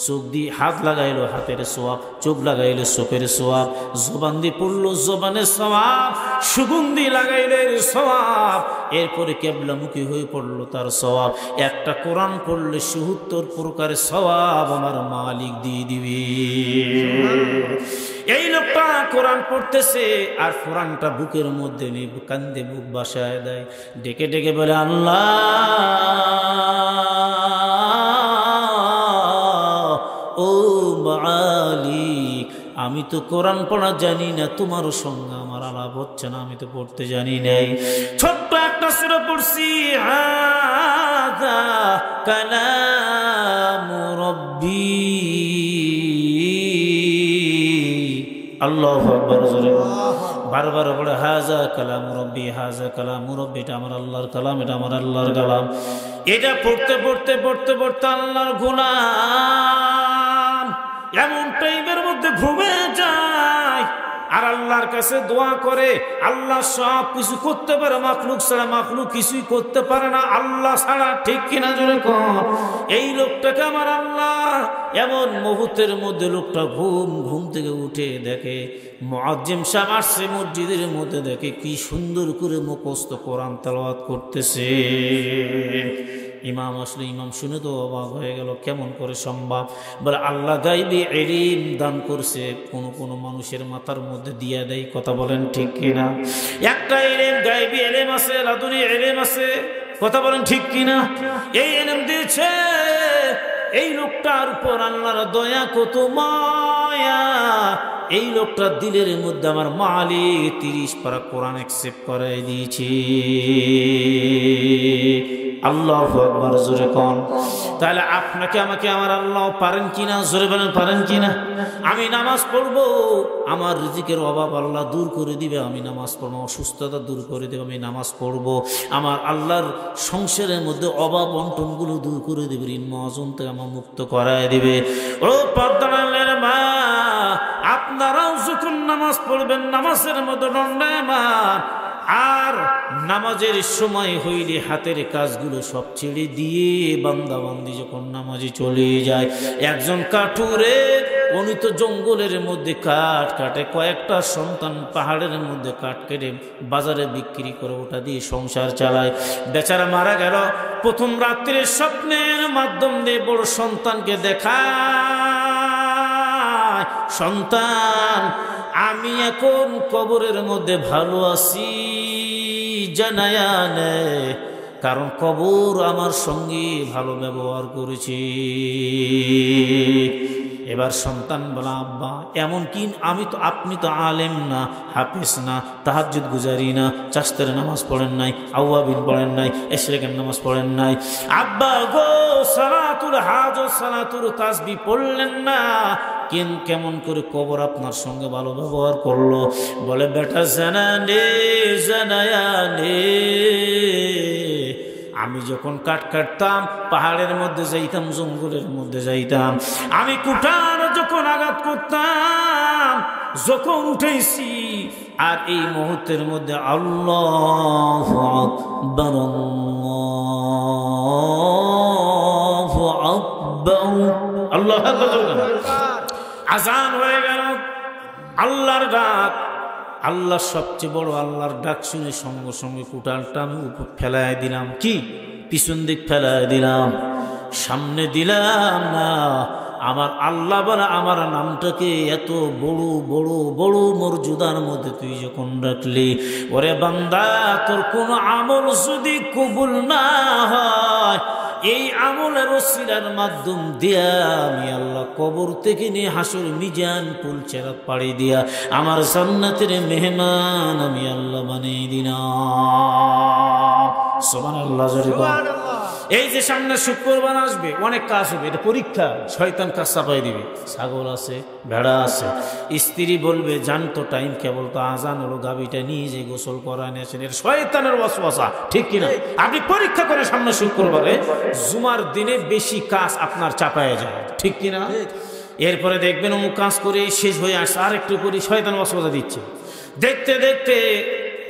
চোখ দিয়ে হাত লাগাইলো, হাতের সোয়াব, চোখ লাগাইলো, চোখের সোয়াব, জবান দিয়ে পড়লো, জবানের সোয়াব, সুগন্ধি লাগাইলে সোয়াব, এরপরে কেবলামুখী হয়ে পড়লো, তার সোয়াব। একটা কোরআন পড়লে ৭০ প্রকারের সোয়াব আমার মালিক দিয়ে দিবে। এই লোকটা কোরআন পড়তেছে আর কোরআনটা বুকের মধ্যে নিয়ে কান্দে বুক বাসায় দেয়, ডেকে ডেকে বলে আল্লাহ ও মালিক, আমি তো কোরআন পড়া জানি না, তোমার সঙ্গে আমার আলাপ হচ্ছে না, আমি তো পড়তে জানি নাই। ছোট্ট একটা সূরা পড়ছি, হাযা কালামু রাব্বী। আল্লাহু আকবার। বারবার বলে হাযা কালামু রাব্বী, হাযা কালামু রাব্বী, এটা আমার আল্লাহর কালাম, এটা আমার আল্লাহর কালাম। এটা পড়তে পড়তে পড়তে পড়তে আল্লাহর গোলাম এমন টাইমের মধ্যে ঘুমে যায় আর আল্লাহর কাছে দোয়া করে। আল্লাহ সব কিছু করতে পারে, মাখলুক ছাড়া মাখলুক কিছুই করতে পারে না আল্লাহ ছাড়া, ঠিক কিনা জোরে কর। এই লোকটাকে আমার আল্লাহ এমন মুহূর্তের মধ্যে লোকটা ঘুম থেকে উঠে দেখে মুয়াজ্জিম সাহেব আসছে মসজিদের মধ্যে, দেখে কি সুন্দর করে মুখস্থ কোরআন তেলাওয়াত করতেছে। ইমাম আসলে ইমাম শুনে তো অবাক হয়ে গেল, কেমন করে সম্ভব? বলে আল্লাহ গায়বী ইলম দান করছে, কোন কোন মানুষের মাথার মধ্যে দিয়া দেয়। কথা বলেন ঠিক কিনা? একটা ইলম গায়বী ইলম আছে, লাদুনি ইলম আছে। কথা বলেন ঠিক কিনা? এই ইলম দিয়েছে এই লোকটার উপর আল্লাহর দয়া, কত মায়া। এই লোকটার দিলের মধ্যে আমার মালিক 30 পারা কোরআন অ্যাকসেপ্ট করাই দিয়েছি। আল্লাহু আকবার, জোরে কোন। তাহলে আপনাকে আমাকে আমার আল্লাহ পারেন কিনা? জোরে বলেন পারেন কিনা? আমি নামাজ পড়বো, আমার রিজিকের অভাব আল্লাহ দূর করে দিবে, আমি নামাজ পড়বো। অসুস্থতা দূর করে দেবে, আমি নামাজ পড়বো। আমার আল্লাহর সংসারের মধ্যে অভাব অন্টনগুলো দূর করে দেবে, ঋণ মহাজন থেকে আমার মুক্ত করায় দিবে। ও পর্দার মা, আপনারাও যখন নামাজ পড়বেন নামাজের মধ্যে দণ্ডায়মান, আর নামাজের সময় হইলে হাতের কাজগুলো সব ছেড়ে দিয়ে বান্দাবান্দি যখন নামাজে চলে যায়, একজন কাঠুরে উনি তো জঙ্গলের মধ্যে কাঠ কাটে, কয়েকটা সন্তান পাহাড়ের মধ্যে কাঠ কেটে বাজারে বিক্রি করে ওটা দিয়ে সংসার চালায়। বেচারা মারা গেল, প্রথম রাত্রির স্বপ্নের মাধ্যম দিয়ে বড় সন্তানকে দেখায়, সন্তান আমি এখন কবরের মধ্যে ভালো আছি জানায়া নে, কারণ কবর আমার সঙ্গে ভালো ব্যবহার করেছি। এবার সন্তান বলা আব্বা এমন কি, আপনি তো আলেম না, হাফেজ না, তাহাজ্জুদ গুজারি না, চাস্তের নামাজ পড়েন নাই, আওয়াবিন পড়েন নাই, এশরেকের নামাজ পড়েন নাই, আব্বা গো সালাতুল হাজত সালাতুল তাসবিহ পড়লেন না, কেমন করে কবর আপনার সঙ্গে ভালো ব্যবহার করলো? বলে বেটা জানানে জানায়ানে, আমি যখন কাঠ কাটতাম পাহাড়ের মধ্যে যাইতাম, জঙ্গলের মধ্যে যাইতাম, আমি কুঠার যখন আঘাত করতাম, যখন উঠেছি আর এই মুহূর্তের মধ্যে আল্লাহু আকবার আল্লাহু আকবার, আল্লাহু আকবার, আজান হয়ে গেল, আল্লাহর ডাক, আল্লাহ সবচেয়ে বড়, আল্লাহর ডাক শুনে সঙ্গে সঙ্গে কুটালটা আমি উপর ফেলায় দিলাম, কি পিছন দিক ফেলায় দিলাম, সামনে দিলাম না। আমার আল্লাহ বলে আমার নামটাকে এত বড় বড় বড় মর্যাদার মধ্যে তুই যখন রাখলি, ওরে বান্দা তোর কোন আমল যদি কবুল না হয়, এই আমলের ওসিলার মাধ্যম দিয়া আমি আল্লাহ কবর থেকে নিয়ে হাসর মিজান পুল চেরাত পাড়ি দিয়া আমার জান্নাতের মেহমান আমি আল্লাহ বানিয়ে দিলাম। সুবহানাল্লাহ। এই যে সামনে শুক্রবার আসবে, অনেক কাজ হবে, এটা পরীক্ষা, শয়তান কাজ চাপাই দিবে। ছাগল আছে, ভেড়া আছে, স্ত্রী বলবে জানতো টাইম কেবল তো আজান হলো, গাবিটা নিয়ে যে গোসল করা নিয়েছেন, এর শয়তানের ওয়াসওয়াসা, ঠিক কিনা? আপনি পরীক্ষা করে সামনে শুক্রবারে জুমার দিনে বেশি কাজ আপনার চাপায় যায়, ঠিক কিনা? এরপরে দেখবেন অমুক কাজ করে শেষ হয়ে আসছে, আর একটু করে শয়তান ওয়াসওয়াসা দিচ্ছে, দেখতে দেখতে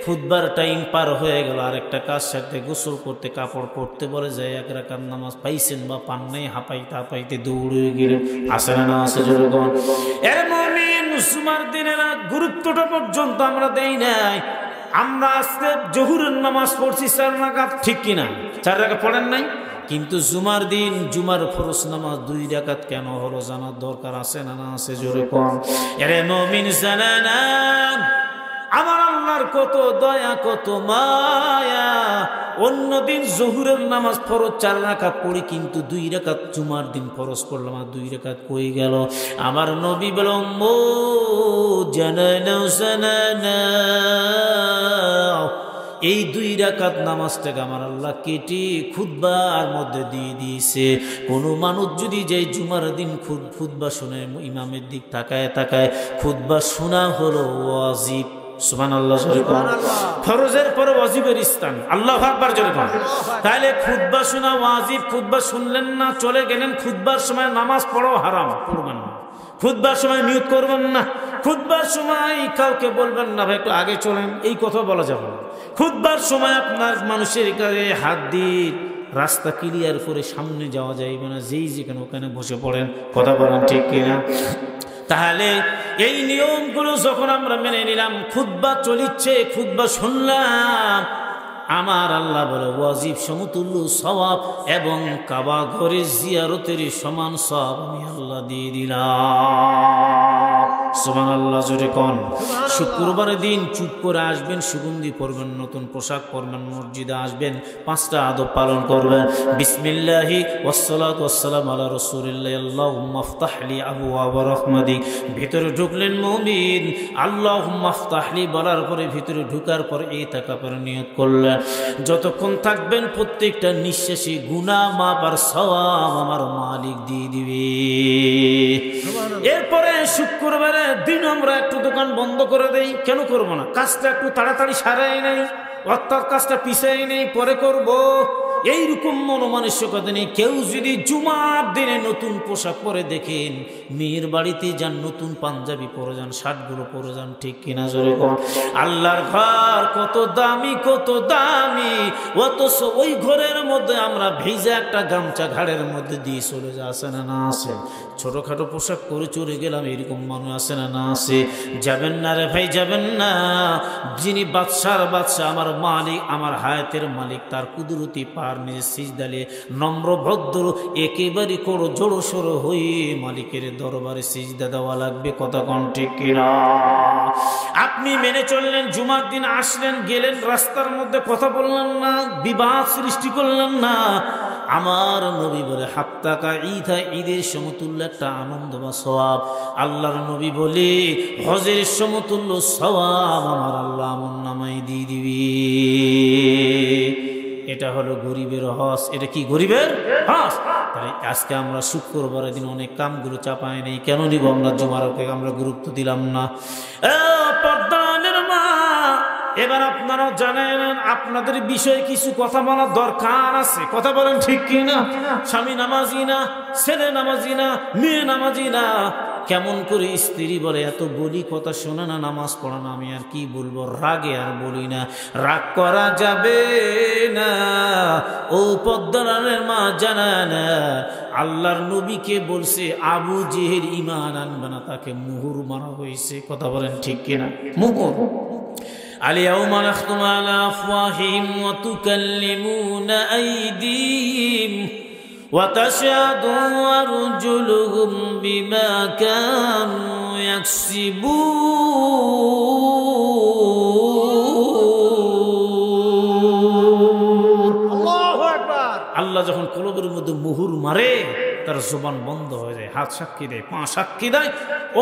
খুতবার টাইম পার হয়ে গেল, আর একটা কাজ সাথে গোসল করতে কাপড় পরতে বলে যায়, এক রাকাত নামাজ পাইছেন বা পান নাই, হাঁপাইতে হাঁপাইতে দৌড়ে গেলেন, আসে না আছে যেরকম। এর মুমিন জুমার দিনের গুরুত্বটা পর্যন্ত আমরা দেই নাই। আমরা আজকে জহুরের নামাজ পড়ছি 4 রাকাত, ঠিক কিনা? 4 রাকাত পড়েন নাই? কিন্তু জুমার দিন জুমার ফরজ নামাজ 2 রাকাত কেন হলো জানার দরকার আছে না না আছে? জোরে কোন। এরে মুমিন জানে না আমার আল্লাহর কত দয়া কত মায়া। অন্য দিন জোহরের নামাজ ফরজ 4 রাকাত পড়ি, কিন্তু 2 রাকাত জুমার দিন ফরজ পড়লাম, আর 2 রাকাত কই গেল? আমার নবী বলেন মো জানা এই 2 রাকাত নামাজটাকে আমার আল্লাহ কেটে খুতবার মধ্যে দিয়ে দিয়েছে। কোনো মানুষ যদি যে জুমার দিন খুতবা শুনে ইমামের দিক তাকায় তাকায়, খুতবা শোনা হলো ওয়াজিব। সুবহানাল্লাহ। ফরজের পরে ওয়াজিবের স্থান। আল্লাহু আকবার জোরে বলেন। তাহলে খুতবা শোনা ওয়াজিব, খুতবা শুনলেন না চলে গেলেন, খুতবার সময় নামাজ পড়াও হারাম, পড়বেন না। খুতবার সময় নিয়ত করবেন না, খুতবার সময় কাউকে বলবেন না ভাই একটু আগে চলেন, এই কথা বলা যাবে না। খুতবার সময় আপনার মানুষের কাছে হাত দিয়ে রাস্তা ক্লিয়ার করে সামনে যাওয়া যাইবে না, যেই যেখানে ওখানে বসে পড়েন। কথা বলেন ঠিক কিনা? তাহলে এই নিয়মগুলো যখন আমরা মেনে নিলাম, খুতবা চলিচ্ছে, খুতবা শুনলাম, আমার আল্লাহ বলে ওয়াজিব সমতুল্য সওয়াব এবং কাবা ঘরের জিয়ারতের সমান সওয়াব আমি আল্লাহ দিয়ে দিলাম। সুবহানাল্লাহ জোরে কোন। শুক্রবারের দিন চুপ করে আসবেন, সুগন্ধি পরবেন, নতুন পোশাক পরবেন, মসজিদে আসবেন, 5টা আদব পালন করবেন। বিসমিল্লাহি ওয়াসসালাতু ওয়াসসালামু আলা রাসূলিল্লাহ। আল্লাহুম্মা আফতাহ লি আবওয়াব রাহমাতিক। ভিতরে ঢুকলেন মুমিন, আল্লাহুম্মা আফতাহ লি বলার পরে ভিতরে ঢুকার পর এই তাকাবার নিয়ত করলেন, যতক্ষণ থাকবেন প্রত্যেকটা নিঃশ্বাসে গুনাহ মাপ আর সওয়াব আমার মালিক দিয়ে দিবে। এরপরে শুক্রবারে দিন আমরা একটু দোকান বন্ধ করে দেই, কেন করব না? কাজটা একটু তাড়াতাড়ি সারাই নেই, অর্থাৎ কাজটা পিছাই নেই, পরে করব, এইরকম মনোমানসিকতা নেই। কেউ যদি জুমার দিনে নতুন পোশাক পরে দেখেন, মেয়ের বাড়িতে যান নতুন পাঞ্জাবি পরে যান, শার্টগুলো পরে যান, ঠিক কিনা জোরে কোন। আল্লাহর ঘর কত দামি কত দামি, অথচ ওই ঘরের মধ্যে আমরা ভিজা একটা গামছা ঘাড়ের মধ্যে দিয়ে চলে যা, আসে না না আসে? ছোটখাটো পোশাক পরে চলে গেলাম, এরকম মানুষ আসে না না আসে? যাবেন না রে ভাই, যাবেন না। যিনি বাদশার বাদশা, আমার মালিক, আমার হায়াতের মালিক, তার কুদরতি পার নিজে সিজদালে নম্র ভদ্র একেবারে করো জোড়ো সড়ো হয়ে মালিকের দরবারে সিজদা দেওয়া লাগবে। কথা কোন ঠিক কিনা? আপনি মেনে চললেন, জুমার দিন আসলেন, গেলেন, রাস্তার মধ্যে কথা বললেন না, বিবাদ সৃষ্টি করলেন না। আমার নবী বলে হাত্তাকা ঈদা, ঈদের সমতুল্য একটা আনন্দ বা সওয়াব। আল্লাহর নবী বলে হজের সমতুল্য সওয়াব আমার আল্লাহ আমল নামায় দিয়ে দিবি। এটা হলো গরিবের হজ। এটা কি গরিবের হজ? তাই আজকে আমরা শুক্রবারের দিন অনেক কামগুলো চাপাই নেই, কেন নিব আমরা? জুমার আমরা গুরুত্ব দিলাম না। পর্দানের মা, এবার আপনারা জানেন আপনাদের বিষয়ে কিছু কথা বলার দরকার আছে। কথা বলেন ঠিক কিনা? স্বামী নামাজি না, ছেলে নামাজি না, মেয়ে নামাজি না, কেমন করে স্ত্রী বলে এত বলি কথা শোনে না, নামাজ পড়া না, আমি আর কি বলবো, রাগে আর বলি না। রাগ করা যাবে না। ও পদ্মার মা জানা না, আল্লাহর নবীকে বলছে আবু জেহেল ঈমান আনবে না, তাকে মুহুর মারা হয়েছে। কথা বলেন ঠিক কিনা? মুহুর। اليوم نختم على أفواههم وتكلمنا أيديهم وتشهد أرجلهم بما كانوا يكسبون. الله أكبر. আল্লাহ যখন কলবের মধ্যে মুহুর মারে, তার জবান বন্ধ হয়ে যায়, হাত সাক্ষী দেয়, পা সাক্ষী দেয়,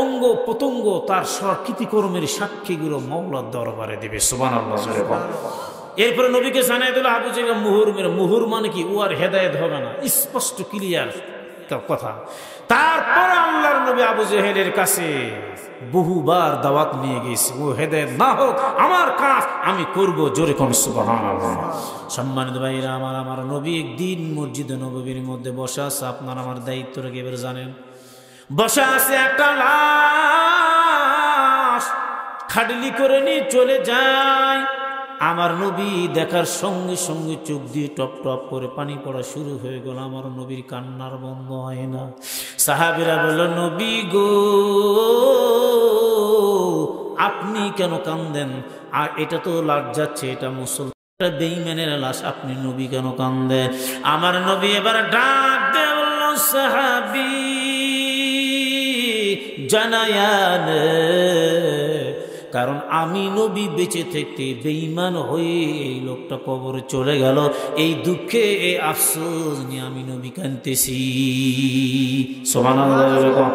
অঙ্গ প্রত্যঙ্গ তার কৃতিকর্মের সাক্ষীগুলো মাওলার দরবারে দেবে। সুবহানাল্লাহ। এরপরে নবীকে জানাই দিল আবু জেহেল মুহুর মেরে। মুহুর মানে কি? ও আর হেদায়েত হবে না, স্পষ্ট ক্লিয়ার কথা। তারপর আল্লাহর নবী আবু জেহেলের কাছে বহুবার দাওয়াত নিয়ে গেছে, ও হেদায়েত না হোক আমার কাজ আমি করব। জোরে কোন সুবহানাল্লাহ। সম্মানিত ভাইরা আমার, আমার নবী একদিন মসজিদে নববীর মধ্যে বসা আছে। আপনার আমার দায়িত্ব রেখে এবার জানেন, বসা আছে একটা লাশ, খাটলি করে নিয়ে চলে যায়। আমার নবী দেখার সঙ্গে সঙ্গে চোখ দিয়ে টপ টপ করে পানি পড়া শুরু হয়ে গেল। আমার নবীর কান্নার বন্ধ হয় না। সাহাবীরা বলল, নবী গো, আপনি কেন কান্দেন? আর এটা তো লাশ যাচ্ছে, এটা মুসলমান। বেঈমানের লাশ, আপনি নবী কেন কান্দেন? আমার নবী এবার ডাক দিয়ে বলল, সাহাবী জানায়ান, কারণ আমি নবী বেঁচে থাকতে বেঈমান হয়ে এই লোকটা কবরে চলে গেল, এই দুঃখে এই আফসোস নিয়ে আমি নবী কাঁদতেছি। সুবহানাল্লাহ।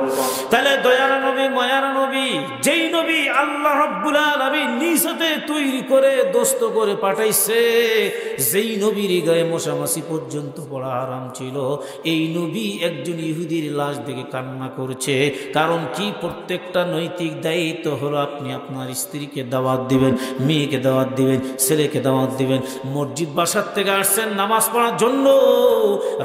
তাহলে দয়ার নবী, মায়ার নবী, যেই নবী আল্লাহ রাব্বুল আলামিন নিজ হাতে তৈরি করে দোস্ত করে পাঠাইছে, যেই নবীর গায়ে মশামাছি পর্যন্ত পড়া হারাম ছিল, এই নবী একজন ইহুদির লাশ দেখে কান্না করছে। কারণ কি? প্রত্যেকটা নৈতিক দায়িত্ব হলো আপনি আপনার স্ত্রীকে দাওয়াত দিবেন, মেয়েকে দাওয়াত দিবেন, ছেলেকে দাওয়াত দিবেন। মসজিদ বাসার থেকে আসছেন নামাজ পড়ার জন্য,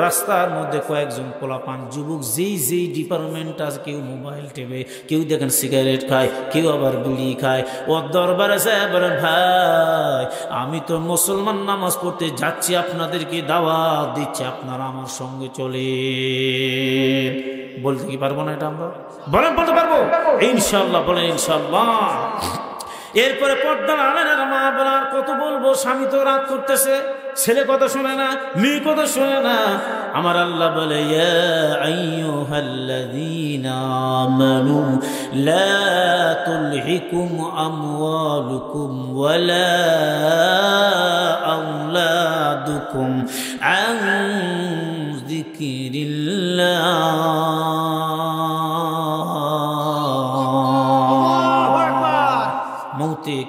রাস্তার মধ্যে কয়েকজন পোলাপান যুবক যেই যেই ডিপার্টমেন্ট আছে, কেউ মোবাইল টেপে, কেউ দেখেন সিগারেট খায়, কেউ আবার বিড়ি খায়। ও দরবারে যায় বলেন, ভাই আমি তো মুসলমান, নামাজ পড়তে যাচ্ছি, আপনাদেরকে দাওয়াত দিচ্ছি, আপনারা আমার সঙ্গে চলে। বলতে কি পারবো না এটা আমরা? বলেন বলতে পারবো ইনশাআল্লাহ, বলেন ইনশাআল্লাহ। এরপরে পর্দার আড়ালের মা বলার কত বলবো, স্বামী তো রাগ করতেছে, ছেলে কথা শোনে না, মেয়ে কথা শোনে না। আমার আল্লাহ বলে, ইয়া আইয়ুহাল্লাযীনা আমানু লা তুলহিকুম আমওয়ালুকুম ওয়ালা আওলাদুকুম আন যিকিরিল্লাহ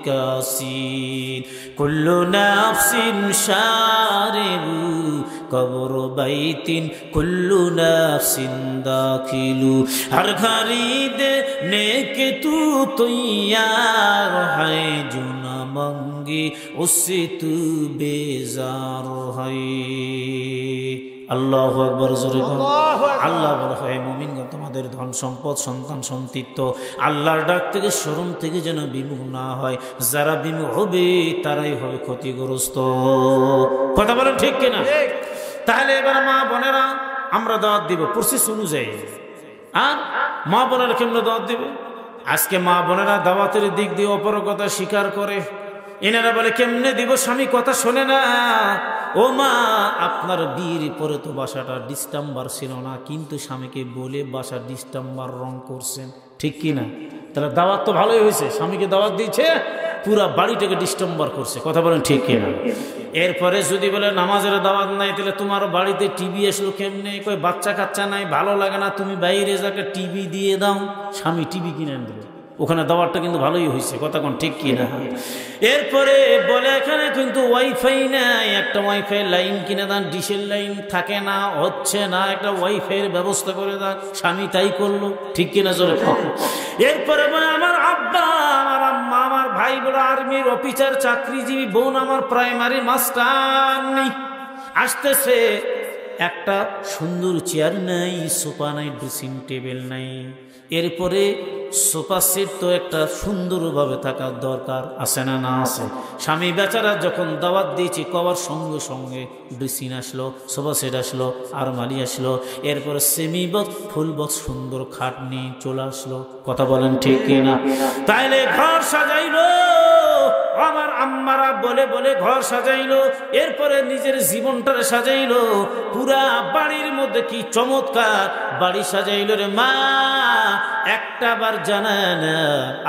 কাসির কুল্লু নাফসিন শারিবু কবর বাইতিন কুল্লু নাফসিন দাখিলু হর খরিদে নেকে তু তৈয়ার है जो न मंगे उससे तू बेजार है। আল্লাহু আকবার। জোরে বলুন আল্লাহ বলে, হে মুমিনগণ, তোমাদের ধন সম্পদ সন্তান সন্তিত্ব আল্লাহর ডাক থেকে শরম থেকে যেন বিমুখ না হয়। যারা বিমুখ হবে তারাই হবে ক্ষতিগ্রস্ত। কথা বলেন ঠিক কিনা? তাহলে এবার মা বোনেরা আমরা দাওয়াত দিব প্রসেস অনুযায়ী। আর মা বোনেরা কেমন দাওয়াত দিবে? আজকে মা বোনেরা দাওয়াতের দিক দিয়ে অপরকতা স্বীকার করে। এনারা বলে কেমনে দিব, স্বামী কথা শোনে না। ও মা, আপনার বিয়ের পরে তো বাসাটা ডিস্টাম্বার ছিল না, কিন্তু স্বামীকে বলে বাসা ডিস্টাম্বার রং করছেন, ঠিক কি না? তাহলে দাওয়াত তো ভালোই হয়েছে, স্বামীকে দাওয়াত দিয়েছে, পুরা বাড়িটাকে ডিস্টাম্বার করছে। কথা বলেন ঠিক কি না? এরপরে যদি বলে নামাজের দাওয়াত নাই, তাহলে তোমার বাড়িতে টিভি আসলো কেমনে? কই বাচ্চা কাচ্চা নাই, ভালো লাগে না, তুমি বাইরে যাকে টিভি দিয়ে দাও। স্বামী টিভি কিনে আনবে, ওখানে দাওয়াতটা কিন্তু ভালোই হয়েছে। কথা কোন ঠিক কি না? এরপরে বলে এখানে কিন্তু ওয়াইফাই নাই, একটা ওয়াইফাই লাইন কিনে দেন, ডিশের লাইন থাকে না, হচ্ছে না, একটা ওয়াইফাইয়ের ব্যবস্থা করে দেন। স্বামী তাই করলো, ঠিক কিনা? চলে। এরপরে বলে আমার আব্বা, আমার আম্মা, আমার ভাই বড় আর্মির অফিসার চাকরিজীবী, বোন আমার প্রাইমারি মাস্টার নেই, আসতেছে, একটা সুন্দর চেয়ার নাই, সোফা নাই, ড্রেসিং টেবিল নাই। এরপরে সোফা সেট তো একটা সুন্দরভাবে থাকার দরকার, আছে না? না আছে। স্বামী বেচারা যখন দাওয়াত দিয়েছি কবার সঙ্গে সঙ্গে ড্রেসিং আসলো, সোফা সেট আসলো, আলমারি আসলো, এরপরে সেমি বক্স, ফুল বক্স, সুন্দর খাট নিয়ে চলে আসলো। কথা বলেন ঠিক কিনা? তাইলে ঘর সাজাইলো, আমার আম্মারা বলে বলে ঘর সাজাইলো, এরপরে নিজের জীবনটারে সাজাইলো। পুরা বাড়ির মধ্যে কি চমৎকার বাড়ি সাজাইলো রে মা। একটা বার জানেন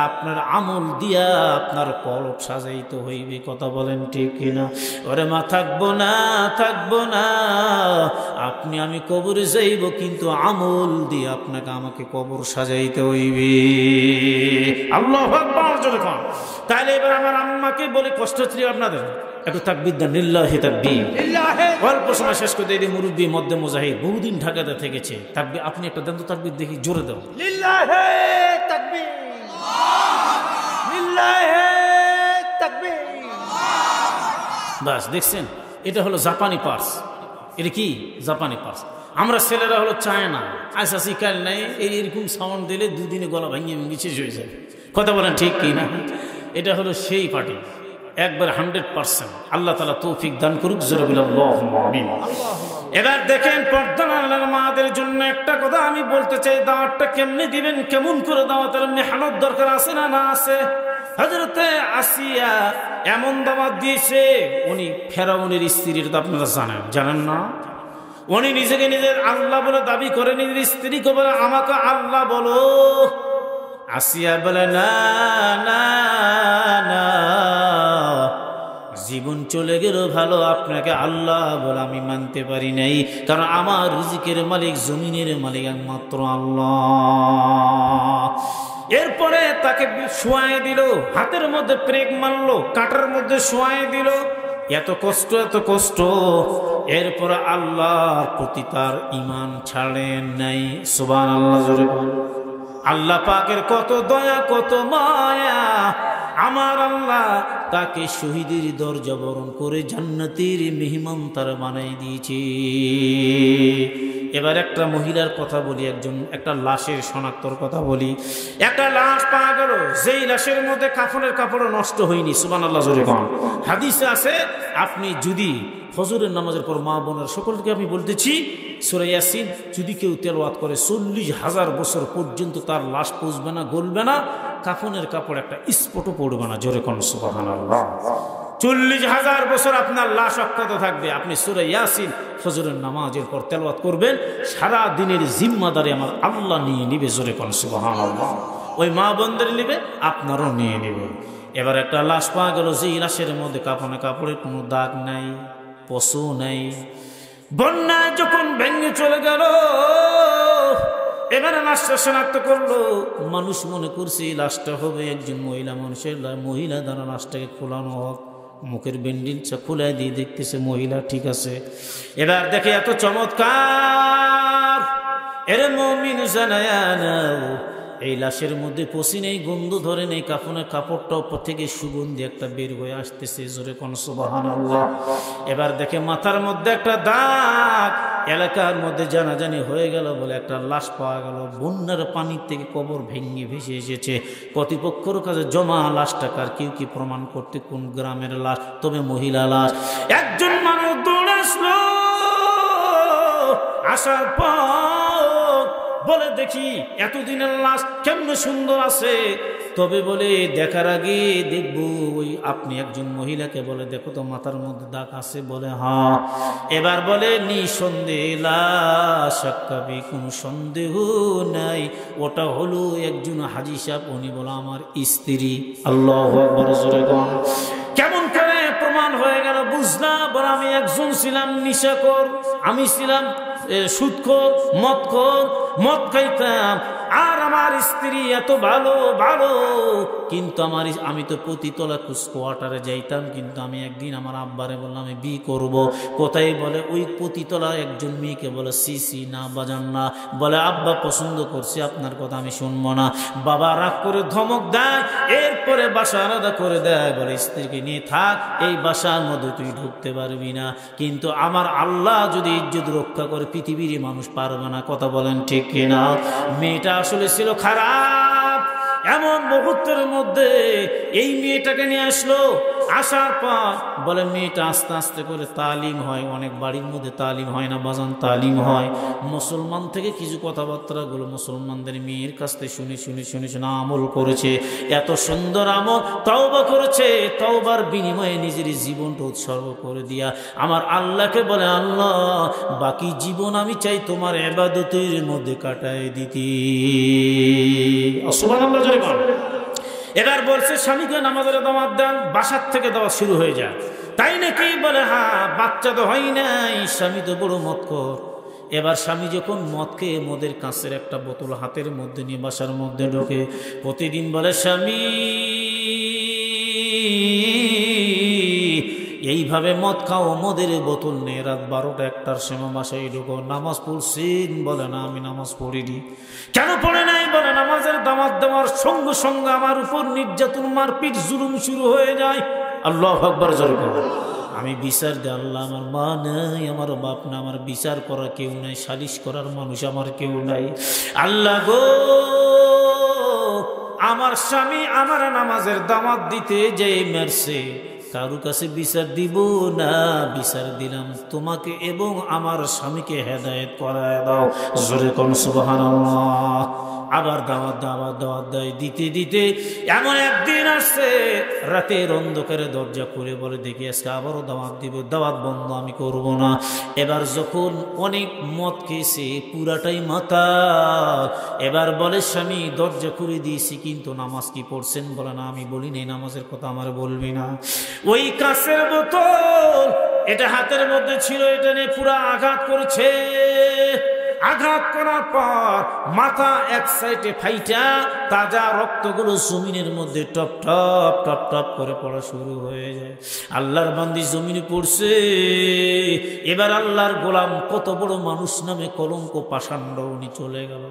আপনার আমল দিয়া আপনার কলব সাজাইতে হইবে। কথা বলেন ঠিক কিনা? ওরে মা, থাকবো না, থাকবো না, আপনি আমি কবরে যাইব, কিন্তু আমল দিয়ে আপনাকে আমাকে কবর সাজাইতে হইবে। আল্লাহু আকবার জোরে কোন। তাহলে এবার আমার আম্মাকে বলে, কষ্ট ছিল আপনাদের, একটু তাকবীর দেন, লিল্লাহি তাকবীর। অল্প সময় শেষ করে দিয়ে মুরব্বী মধ্যে মুজাহিদ বহুদিন ঢাকাতে থেকেছে, তাকবীর আপনি একটা দেন তো, তাকবীর দেখি, জোরে দাও, লিল্লাহি তাকবীর, লিল্লাহি তাকবীর। বাস, দেখছেন, এটা হলো জাপানি পার্স। এটা কি? জাপানি পার্স। আমরা ছেলেরা হলো চায়না, আইসাসি কাল নাই, এরকম সাউন্ড দিলে দুদিনে গলা ভাঙিয়ে ভেঙে শেষ হয়ে যাবে। কথা বলেন ঠিক কি না? এটা হলো সেই পার্টি, একবার 100%। আল্লাহ তাআলা তৌফিক দান করুক, জোরে বলেন আল্লাহুম্মা আমিন। এবার দেখেন পর্দার আড়ালের মাদের জন্য একটা কথা আমি বলতে চাই, দাওয়াতটা কেমনে দিবেন, কেমন করে দাওয়াতের মেহনত দরকার আছে না? না আছে। হযরতে আসিয়া এমন দাওয়াত দিয়েছে, উনি ফেরাউনের স্ত্রীর, তো আপনারা জানেন না? উনি নিজেকে নিজের আল্লাহ বলে দাবি করে, নিজের স্ত্রীকে বলে আমাকে আল্লাহ বলো। আসিয়া বলে না না না, জীবন চলে গেল ভালো, আপনাকে আল্লাহ বলে আমি মানতে পারি নাই, কারণ আমার রিজিকের মালিক, জমিনের মালিক একমাত্র আল্লাহ। এরপরে তাকে শোয়ায় দিল, হাতের মধ্যে প্রেক মারলো, কাঁটার মধ্যে শোয়ায় দিল। এত কষ্ট, এত কষ্ট। এরপর আল্লাহর প্রতি তার ঈমান ছাড়েন নাই। সুবহানাল্লাহ জোরে বলেন। আল্লাহ পাকের কত দয়া, কত মায়া। আমার আল্লাহ তাকে শহীদের দরজা বরণ করে জান্নাতের মেহমান তার বানাই দিয়েছে। এবার একটা মহিলার কথা বলি, একটা লাশের শনাক্তর কথা বলি। একটা লাশ পাওয়া গেল, যেই লাশের মধ্যে কাফনের কাপড় নষ্ট হয়নি। সুবহানাল্লাহ জোরে বলেন। হাদিসে আছে, আপনি যদি ফজরের নামাজের পর মা বোনের সকলকে আমি বলতেছি, সূরা ইয়াসিন যদি কেউ তেলাওয়াত করে 40,000 বছর পর্যন্ত তার লাশ পচবে না, গলবে না, কাফনের কাপড় একটা স্পটও পড়বে না। জোরে কোন সুবহানাল্লাহ। 40,000 বছর আপনার লাশ অক্ষত থাকবে। আপনি সূরা ইয়াসিন ফজরের নামাজের পর তেলাওয়াত করবেন, সারা দিনের জিম্মাদারি আমার আল্লাহ নিয়ে নিবে। জোরে কোন সুবহানাল্লাহ। ওই মা বোনদের নিবে, আপনারও নিয়ে নেবে। এবার একটা লাশ পাওয়া গেল, যে লাশের মধ্যে কাফনে কাপড়ের কোনো দাগ নাই, পশু নাই। বন্যায় যখন ভেঙে চলে গেল, এবারে লাশটা শনাক্ত করলো। মানুষ মনে করছে লাশটা হবে একজন মহিলা মানুষের। মহিলা দ্বারা লাশটাকে খোলানো হোক, মুখের ব্যান্ডেজটা খুলে দিয়ে দেখতেছে মহিলা ঠিক আছে। এবার দেখে এত চমৎকার, এর মুমিন জানায়া নাও, এই লাশের মধ্যে পশি নেই, গন্ধ ধরে নেই, কাফনের কাপড়টা উপর থেকে সুগন্ধি একটা বের হয়ে আসতেছে। জোরে কোন সুবহানাল্লাহ। এবার দেখে মাথার মধ্যে একটা দাগ, এলাকার মধ্যে জানাজানি হয়ে গেল বলে একটা লাশ পাওয়া গেল। বন্যার পানি থেকে কবর ভেঙে ভেসে এসেছে। কর্তৃপক্ষের কাছে জমা লাশটাকার কেউ কি প্রমাণ করতে কোন গ্রামের লাশ, তবে মহিলা লাশ। একজন মানুষ দৌড়ে আসলো, আসার পর বলে দেখি এতদিনের লাশ কেমনে সুন্দর আছে। তবে বলে দেখার আগে দেখবো ওই আপনি একজন মহিলাকে বলে দেখো তো মাথার মধ্যে দাগ আছে। বলে হ্যাঁ। এবার বলে নিঃসন্দেহ লাশ, কোনো সন্দেহ নাই, ওটা হলো একজন হাজী সাহেব। উনি বলে আমার স্ত্রী। আল্লাহু আকবার জোরে বল। কেমন করে প্রমাণ হয়ে গেল বুঝলাম। বলে আমি একজন ছিলাম নিশাখোর, আমি ছিলাম সুদখোর, মদখোর, মদ খাইতাম। আর আমার স্ত্রী এত ভালো ভালো, কিন্তু আমি তো প্রতিতলা কোয়ার্টারে যাইতাম। কিন্তু আমি একদিন আমার আব্বারে বললাম আমি বিয়ে করব। কোথায়? বলে ওই প্রতিতলা একজন মেয়েকে। বলে সি না বাজান না। বলে আব্বা পছন্দ করছে, আপনার কথা আমি শুনবো না। বাবা রাগ করে ধমক দেয়, এরপরে বাসা আলাদা করে দেয়। বলে স্ত্রীকে নিয়ে থাক, এই বাসার মধ্যে তুই ঢুকতে পারবি না। কিন্তু আমার আল্লাহ যদি ইজ্জত রক্ষা করে, পৃথিবীর মানুষ পারবে না। কথা বলেন ঠিক কিনা? মেয়েটা আসলে ছিল খারাপ। এমন মুহূর্তের মধ্যে এই মেয়েটাকে নিয়ে আসলো। আসার পর বলে মেয়েটা আস্তে আস্তে করে তালিম হয়। অনেক বাড়ির মধ্যে তালিম হয় না বাজান, তালিম হয়। মুসলমান থেকে কিছু কথাবার্তাগুলো মুসলমানদের মেয়ের কাছ থেকে শুনে শুনে শুনে শুনে আমল করেছে। এত সুন্দর আমল, তওবা করেছে। তওবার বিনিময়ে নিজের জীবনটা উৎসর্গ করে দিয়া আমার আল্লাহকে বলে আল্লাহ বাকি জীবন আমি চাই তোমার ইবাদতের মধ্যে কাটায় দিতে। সুবহানাল্লাহ জোরে বল। এবার বলছে স্বামীকে নামাজের দাওয়াত দেন, বাসার থেকে দাওয়াত শুরু হয়ে যায়। তাই নাকি? বলে হ্যাঁ। বাচ্চা তো হয় নাই, স্বামী তো বড় মদখোর। এবার স্বামী যখন মদ খেয়ে মদের কাঁচের একটা বোতল হাতের মধ্যে নিয়ে বাসার মধ্যে ঢোকে, প্রতিদিন বলে স্বামী এইভাবে মদ খাও, মদের বোতল নিয়ে রাত 12টা 1টার সময় বাসায় ঢুকো। নামাজ পড়ছেন? বলে না আমি নামাজ পড়িনি। কেন পড়ে নাই? বলে নামাজের দাওয়াত দেওয়ার সঙ্গে সঙ্গে আমার উপর নির্যাতন, মারপিট, জুলুম শুরু হয়ে যায়। আল্লাহু আকবার জোরে বলো। আমি বিচার দিই আল্লাহ, আমার মা নাই, আমার বাপ না, আমার বিচার করার কেউ নাই, সালিশ করার মানুষ আমার কেউ নাই। আল্লাহ গো, আমার স্বামী আমার নামাজের দাওয়াত দিতে যে মেরছে, কারো কাছে বিচার দিব না, বিচার দিলাম তোমাকে এবং আমার স্বামীকে হেদায়েত করায় দাও। জোরে কোন সুবহানাল্লাহ। আবার দাওয়াত দেয়, দিতে দিতে এমন একদিন আসছে রাতের অন্ধকারে দরজা খুলে বলে, দেখি আজকে আবারও দাওয়াত দিব, দাওয়াত বন্ধ আমি করব না। এবার যখন অনেক মদ খেয়েছে, পুরাটাই মাথা, এবার বলে স্বামী দরজা খুলে দিয়েছি কিন্তু নামাজ কি পড়ছেন? বলে না আমি বলি নেই, নামাজের কথা আমার বলবি না। ওই কাঁচের বোতল এটা হাতের মধ্যে ছিল, এটা নিয়ে পুরা আঘাত করছে। আঘাত করার পর মাথা এক সাইডে ফাইটা তাজা রক্তগুলো জমিনের মধ্যে টপ টপ টপ টপ করে পড়া শুরু হয়ে যায়। আল্লাহর বান্দি জমিনে পড়ছে। এবার আল্লাহর গোলাম কত বড় মানুষ নামে কলঙ্ক পাষাণ্ড, উনি চলে গেল।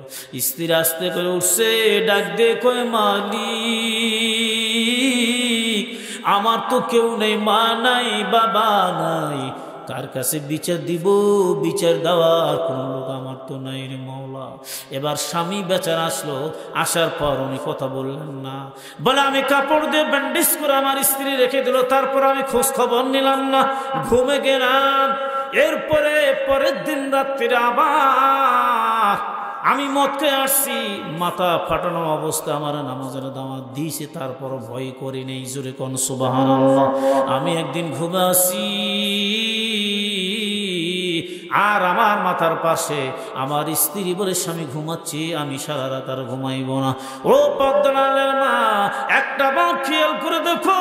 স্ত্রী আস্তে করে উঠছে, ডাক দিয়ে কয় মালিক আমার তো কেউ নেই, মা নাই, বাবা নাই, কার কাছে বিচার দিব? বিচার দেওয়ার কোন লোক আমার তো নাই রে মওলা। এবার স্বামী বেচারা আসলো, আসার পর উনি কথা বললেন না, বলে আমি কাপড় দিয়ে ব্যান্ডেজ করে আমার স্ত্রী রেখে দিল, তারপর আমি খোঁজ খবর নিলাম না, ঘুমে গেলাম। এরপরে পরের দিন রাত্রিরে আবার আমি মদ খেয়ে আসছি, মাথা ফাটানো অবস্থা, আমার নামাজের দাওয়াত দিয়েছে, তারপর ভয় করি নেই। জোরে কোন সুবহানাল্লাহ। আমি একদিন ঘুমে আসি আর আমার মাথার পাশে আমার স্ত্রী বলে, স্বামী ঘুমাচ্ছি, আমি সারা রাত আর ঘুমাইব না। ও পদ্মালের মা, একটা বার খেয়াল করে দেখো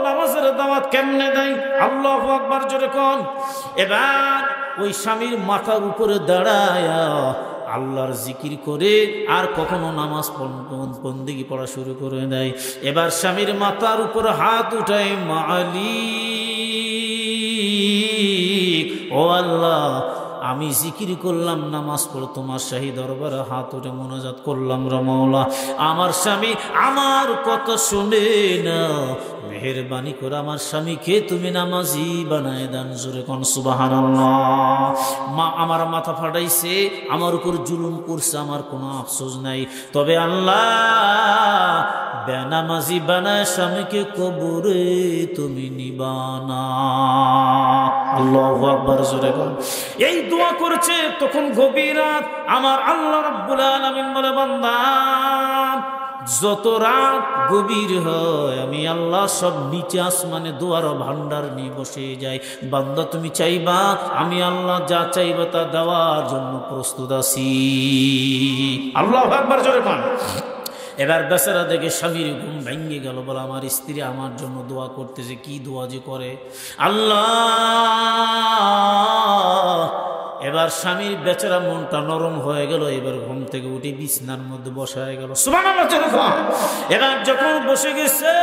নামাজের দাওয়াত কেমনে দেয়। আল্লাহু আকবার জোরে কোন। এবার ওই স্বামীর মাথার উপরে দাঁড়ায় আল্লাহর জিকির করে আর কখনো নামাজ বন্দেগী পড়া শুরু করে দেয়। এবার স্বামীর মাথার উপর হাত উঠায়, মালিক ও আল্লাহ আমি জিকির করলাম, নামাজ পড়ে তোমার শাহী দরবারে হাত উঠে মোনাজাত করলাম রে মাওলা, আমার স্বামী আমার কথা শুনে না, মেহেরবানি করে আমার স্বামীকে তুমি নামাজি বানায় দান। জোরে কোন সুবহানাল্লাহ। মা আমার মাথা ফাটাইছে, আমার উপর জুলুম করছে, আমার কোনো আফসোস নাই, তবে আল্লাহ বেনামাজি বানায় স্বামীকে কবরে তুমি নিবানা। আল্লাহু আকবার জোরে কোন। এই দোয়া করেছে তখন গভীর রাত। আমার আল্লাহ রাব্বুল আলামিন বলে, বান্দা যত রাত গভীর হয় আমি আল্লাহ সব নিচে আসমানে দোয়ার ভান্ডার নিয়ে বসে যাই। বান্দা তুমি চাইবা, আমি আল্লাহ যা চাইবা তা দেওয়ার জন্য প্রস্তুত আছি। আল্লাহু আকবার জোরে কোন। এবার বেচারা দেখে স্বামীর ঘুম ভেঙে গেল, বলে আমার স্ত্রী আমার জন্য দোয়া করতেছে, কি দোয়া যে করে আল্লাহ। এবার স্বামীর বেচারা মনটা নরম হয়ে গেল, এবার ঘুম থেকে উঠে বিছনার মধ্যে বসায় গেল। সুবহানাল্লাহ। এবার যখন বসে গেছে,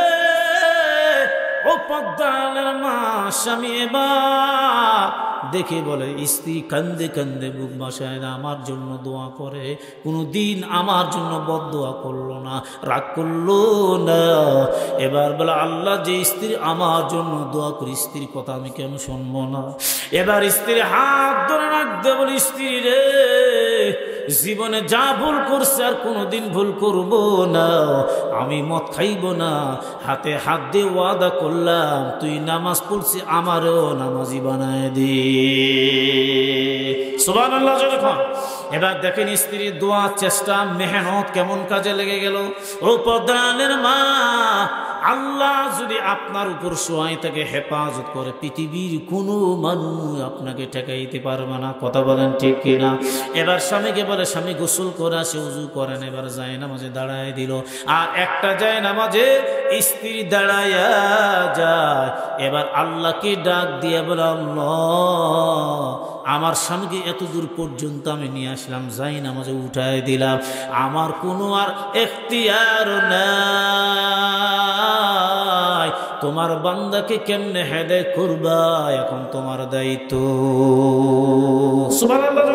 ও পদ্মালের মা, স্বামী এবার দেখে বলে, স্ত্রী কান্দে কান্দে বুক বাসায় না, আমার জন্য দোয়া করে, কোনদিন আমার জন্য বদদোয়া করলো না, রাগ করলো না। এবার বলে, আল্লাহ যে স্ত্রী আমার জন্য দোয়া করি, স্ত্রীর কথা আমি কেন শুনবো না? এবার স্ত্রী হাত ধরে রাখতে বলি, স্ত্রী রে জীবনে যা ভুল করছে আর কোনোদিন ভুল করব না, আমি মদ খাইব না, হাতে হাত দিয়ে ওয়াদা করলাম তুই নামাজ পড়ছি আমারও নামাজি বানায় দে। সুবহানাল্লাহ জোরে কোন। এবার দেখেন স্ত্রীর দোয়া, চেষ্টা, মেহনত কেমন কাজে লেগে গেল। ও পদ্মালের মা, আল্লাহ যদি আপনার উপর সোয়াই তাকে হেফাজত করে, পৃথিবীর কোনো মানুষ আপনাকে ঠেকাইতে পারবে না। কথা বলেন ঠিক কিনা? এবার স্বামীকে বলে, স্বামী গোসল করে আসে, উজু করেন, এবার যায় নামাজে দাঁড়ায় দিল। আর একটা যায় নামাজে স্ত্রী দাঁড়ায়া যায়। এবার আল্লাহকে ডাক দিয়ে বলে, আল্লাহ আমার স্বামীকে এত দূর পর্যন্ত আমি নিয়ে আসলাম, যাই নামাজে উঠায় দিলাম, আমার কোনো আর এখতিয়ার নাই, তোমার বান্দাকে কেমনে হেদায়েত করবা, এখন তোমার দায়িত্ব। সুবহানাল্লাহ।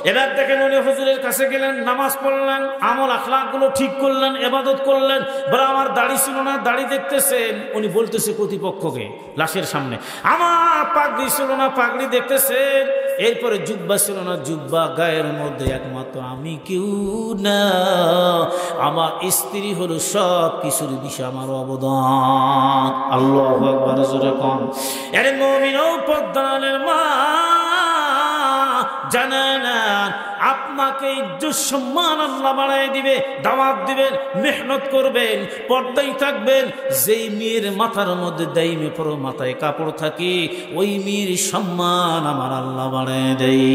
এবার দেখেন উনি হুজুরের কাছে গেলেন, নামাজ পড়লেন, আমল আখলাকগুলো ঠিক করলেন, ইবাদত করলেন। বলে আমার দাড়ি ছিল না, দাড়ি দেখতেছেন। উনি বলতেছে কর্তৃপক্ষকে লাশের সামনে, আমার পাগড়ি ছিল না, পাগড়ি দেখতেছেন। এরপরে জুব্বা ছিল না, জুব্বা গায়ের মধ্যে একমাত্র আমি কেউ না, আমার স্ত্রী হলো সব কিছুর বিষয় আমার অবদান। আল্লাহু আকবার জোরে কোন। আরে মুমিন ও পদ্মানের মা, জানেন আপনাকে ইজ্জত সম্মান আল্লাহ বাড়ায় দিবে, দাওয়াত দিবেন, মেহনত করবেন, পর্দায় থাকবেন। যেই মেয়ের মাথার মধ্যে দাইমে পরো মাথায় কাপড় থাকে, ওই মেয়ের সম্মান আমার আল্লাহ বাড়ায় দেয়।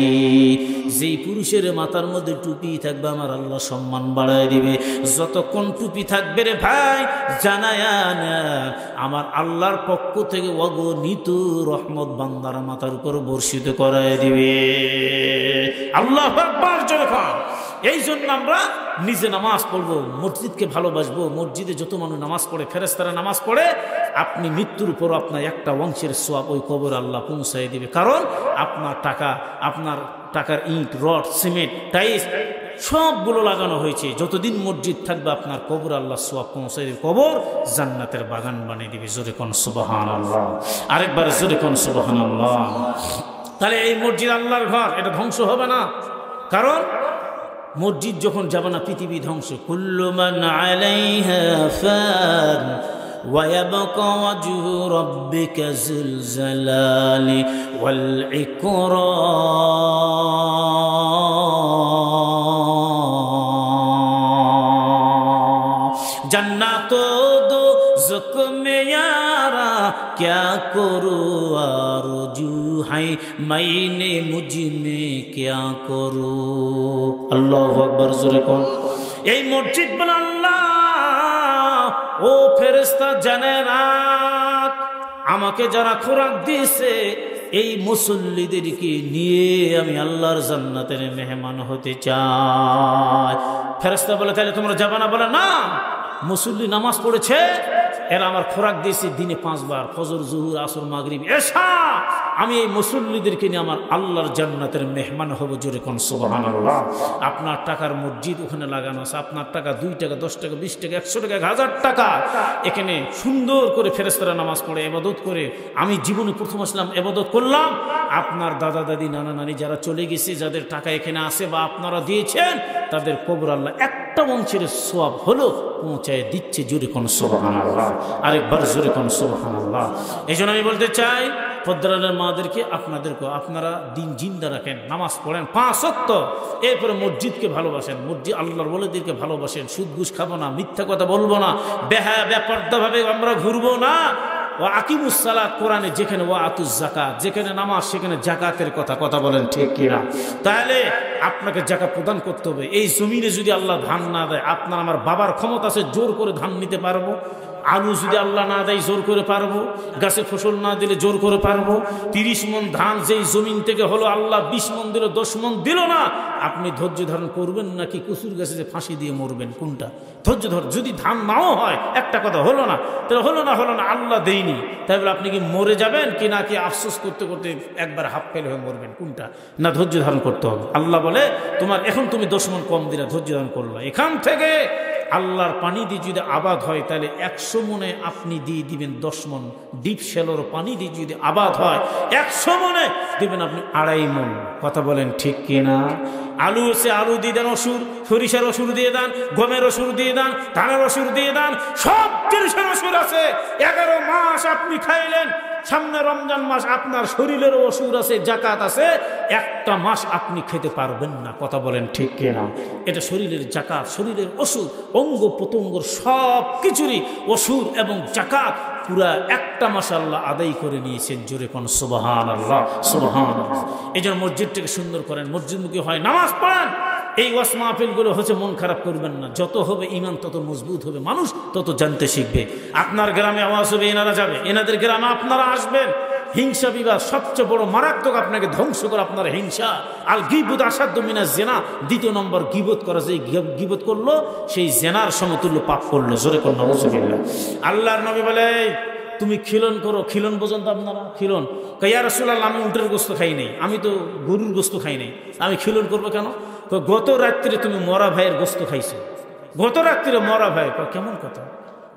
যেই পুরুষের মাথার মধ্যে টুপি থাকবে, আমার আল্লাহ সম্মান বাড়ায় দিবে। যতক্ষণ টুপি থাকবে রে ভাই, জানায় না আমার আল্লাহর পক্ষ থেকে অগণিত রহমত বান্দার মাথার উপর বর্ষিত করায় দিবে। আল্লাহু আকবার জোরে কোন। এই জন্য আমরা নিজে নামাজ পড়বো, মসজিদকে ভালোবাসবো। মসজিদে যত মানুষ নামাজ পড়ে, ফেরেশতারা নামাজ পড়ে, আপনি মৃত্যুর উপর আপনার একটা অংশের সোয়াব ওই কবর আল্লাহ পৌঁছায় দিবে। কারণ আপনার টাকার ইট, রড, সিমেন্ট, টাইলস সবগুলো লাগানো হয়েছে। যতদিন মসজিদ থাকবে আপনার কবর আল্লাহ সোয়াব পৌঁছায় দিবে। কবর জান্নাতের বাগান বানিয়ে দিবে। জোরে কোন সুবহানাল্লাহ। আরেকবার জোরে কোন সুবহানাল্লাহ। তাহলে এই মসজিদ আল্লাহর ঘর, এটা ধ্বংস হবে না। কারণ মসজিদ যখন যাবে না, পৃথিবী ধ্বংস। কুল্লু মান আলাইহা ফান ওয়া ইয়াবকা ওয়াজহু রাব্বিকা যুল জালালি ওয়াল ইকরাম। জান্নাত দোজখ মে यारा क्या करूँ आरज़ू है मैंने मुझ में क्या करूँ। अल्लाहु अकबर जोरे कोन। এই মসজিদ বলে আল্লাহ ও ফেরেশতা জানে রাত, আমাকে যারা খোরাক দিয়েছে এই মুসল্লিদেরকে নিয়ে আমি আল্লাহর জান্নাতের মেহমান হতে চাই। ফেরেশতা বলে তাহলে তোমরা যাবে না? বলে না, মুসল্লি নামাজ পড়েছে, এরা আমার খোরাক দিয়েছে দিনে 5 বার, ফজর, জোহর, আসর, মাগরিব, এশা। আমি এই মুসল্লিদেরকে নিয়ে আমার আল্লাহর জান্নাতের মেহমান হব। জোরে কোন সুবহানাল্লাহ। আপনার টাকার মসজিদ ওখানে লাগানো আছে, আপনার টাকা 2 টাকা, 10 টাকা, 20 টাকা, 100 টাকা, 1000 টাকা। এখানে সুন্দর করে ফেরেশতারা নামাজ পড়ে, ইবাদত করে। আমি জীবনে প্রথম আসলাম, ইবাদত করলাম। আপনার দাদা দাদি, নানা নানি যারা চলে গেছে, যাদের টাকা এখানে আছে বা আপনারা দিয়েছেন, তাদের কবর আল্লাহ একটা অংশের সওয়াব হলো পৌঁছায় দিচ্ছে। জোরে কোন সুবহানাল্লাহ। আরেকবার জোরে কোন সুবহানাল্লাহ। এই জন্য আমি বলতে চাই পদ্মার মাদেরকে, আপনারা দিন জিন্দা রাখেন, নামাজ পড়েন 5 ওয়াক্ত, এরপরে মসজিদকে ভালোবাসেন, মসজিদ আল্লাহর ওলিদেরকে ভালোবাসেন। সুদ ঘুষ খাবো না, মিথ্যা কথা বলবো না, বেহায়া বেপর্দা ভাবে আমরা ঘুরবো না। ওয়া আকিমুস সালাত, কোরআনে যেখানে ওয়া আতুজ যাকাত, যেখানে নামাজ সেখানে যাকাতের কথা বলেন, ঠিক কিনা? তাহলে আপনাকে যাকাত প্রদান করতে হবে। এই জমিনে যদি আল্লাহ ধান না দেয়, আপনার আমার বাবার ক্ষমতা আছে জোর করে ধান নিতে পারবো? আলু যদি আল্লাহ না দেয় জোর করে পারবো? গাছে ফসল না দিলে জোর করে পারবো? 30 মণ ধান যেই জমিন থেকে হলো, আল্লাহ 20 মণ দিল, 10 মণ দিল না, আপনি ধৈর্য ধারণ করবেন নাকি কচুর গাছে যে ফাঁসি দিয়ে মরবেন? কোনটা? ধৈর্য ধর। যদি ধান নাও হয়, একটা কথা হলো না, তাহলে হলো না, আল্লাহ দেয়নি, তাই বলে আপনি কি মরে যাবেন কি নাকি আফসোস করতে করতে একবার হাফ ফেল হয়ে মরবেন? কোনটা? না, ধৈর্য ধারণ করতে হবে। আল্লাহ বলে তোমার এখন তুমি 10 মণ কম দিলা, ধৈর্য ধারণ করলা। এখান থেকে আল্লাহর পানি দিয়ে যদি আবাদ হয়, তাহলে 100 মণে আপনি দিয়ে দিবেন 10 মণ। ডিপ শ্যালোর পানি দিয়ে যদি আবাদ হয়, 100 মণে দিবেন আপনি 2.5 মণ। কথা বলেন, ঠিক কিনা? আলু আছে, আলু দিয়ে দেন অসুর, সরিষার অসুর দিয়ে দেন, গমের অসুর দিয়ে দেন, ধানের অসুর দিয়ে দেন, সব জিনিসের অসুর আছে। 11 মাস আপনি খাইলেন, সামনে রমজান মাস, আপনার শরীরের অসুর আছে, জাকাত আছে, একটা মাস আপনি খেতে পারবেন না। কথা বলেন, ঠিক কিনা? এটা শরীরের জাকাত, শরীরের অসুর, অঙ্গ প্রত্যঙ্গর সব কিছুরই অসুর এবং জাকাত পুরা একটা মাস আল্লাহ আদায় করে নিয়েছেন। জোরে কোন সুবহানাল্লাহ, সুবহানাল্লাহ। এই জন্য মসজিদটাকে সুন্দর করেন, মসজিদমুখী হয়, নামাজ পড়েন। এই ওয়াজ মাহফিলগুলো হচ্ছে মন খারাপ করবেন না। যত হবে ইমান তত মজবুত হবে, মানুষ তত জানতে শিখবে। আপনার গ্রামে আওয়াজ হবে, এনারা যাবে, এনাদের গ্রামে আপনারা আসবেন। হিংসা বিবাদ সবচেয়ে বড় মারাত্মক, আপনাকে ধ্বংস করে আপনার হিংসা। আল গীবত আসাদ্দু মিনাজ জিনা, 2 নম্বর গীবত করা। যে গীবত করলো সেই জেনার সমতুল্য পাপ করলো। জোরে কোন নাউযুবিল্লাহ। আল্লাহর নবী বলে তুমি খিলন করো। খিলন বোঝেন তো আপনারা? খিলন ইয়া রাসূলুল্লাহ, আমি উটের গোস্ত খাই নাই, আমি তো গরুর গোস্ত খাই নাই, আমি খিলন করবো কেন? গত রাত্রে তুমি মরা ভাইয়ের গোস্ত খাইছো, গত রাত্রে মরা ভাই। কেমন কথা,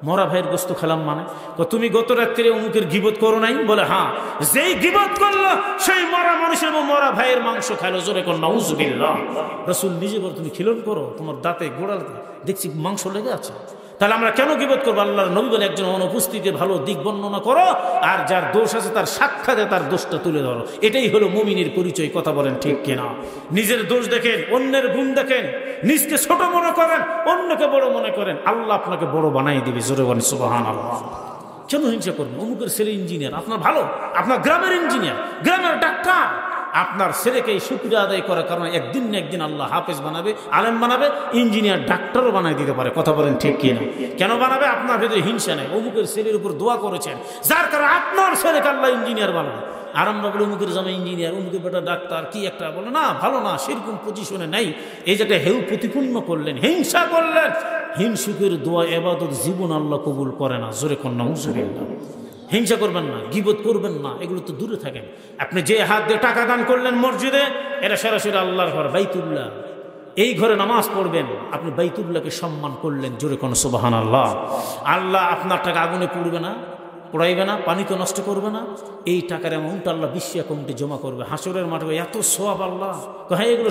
মরা ভাইয়ের গোস্ত খেলাম মানে? তুমি গত রাত্রে অমুকের গিবত করো নাই? বলে হ্যাঁ। যেই গিবত করলো সেই মরা মানুষের মরা ভাইয়ের মাংস খাইলো। জোরে কোন নাউজুবিল্লাহ। রাসূল নিজে বলে তুমি খিলন করো, তোমার দাঁতে গোড়ালতে দেখছি মাংস লেগে আছে। তাহলে আমরা কেন গিবত করবো? আল্লাহর নবী বলে একজন অনুপস্থিতির ভালো দিক বর্ণনা করো, আর যার দোষ আছে তার সাক্ষাতে তার দোষটা তুলে ধরো। এটাই হলো মুমিনের পরিচয়। কথা বলেন ঠিক কিনা? নিজের দোষ দেখেন, অন্যের গুণ দেখেন, নিজকে ছোট মনে করেন, অন্যকে বড় মনে করেন, আল্লাহ আপনাকে বড় বানাই দিবে। জোরে বলেন সুবহানাল্লাহ। কেন হিংসা করবেন? অমুকের ছেলে ইঞ্জিনিয়ার, আপনার ভালো, আপনার গ্রামের ইঞ্জিনিয়ার, গ্রামের ডাক্তার, আপনার ছেলেকে এই শুকরিয়া আদায় করার কারণে একদিন না একদিন আল্লাহ হাফেজ বানাবে, আলেম বানাবে, ইঞ্জিনিয়ার ডাক্তারও বানাই দিতে পারে। কথা বলেন ঠিক কিনা? কেন বানাবে? আপনার ভেতরে হিংসা নেই। অমুকের ছেলের উপর দোয়া করেছেন, যার কারণে আপনার ছেলেকে আল্লাহ ইঞ্জিনিয়ার বানাবে। আর আমরা বলে অমুকের জামা ইঞ্জিনিয়ার, অমুকের বেটা ডাক্তার, কি একটা বলে না, ভালো না, সেরকম পজিশনে নাই। এই যেটা হেউ প্রতিপূর্ণ করলেন, হিংসা করলেন। হিংসুকের দোয়া ইবাদত জীবন আল্লাহ কবুল করে না। জোরে কোন নাউজুবিল্লাহ। হিংসা করবেন না, গীবত করবেন না, এগুলো তো দূরে থাকেন। আপনি যে হাত দিয়ে টাকা দান করলেন মসজিদে, এটা সরাসরি আল্লাহর ঘর, বাইতুল্লাহ। এই ঘরে নামাজ পড়বেন, আপনি বাইতুল্লাহকে সম্মান করলেন। জোরে কোন সুবহানাল্লাহ। আল্লাহ আপনার টাকা আগুনে পুড়বে না, পোড়াইবে না, পানিতে নষ্ট করবে না। এই টাকার অ্যামাউন্ট আল্লাহ বিশ্ব অ্যাকাউন্টে জমা করবে। হাসরের মাঠে এত সওয়াব আল্লাহ। হ্যাঁ, এগুলো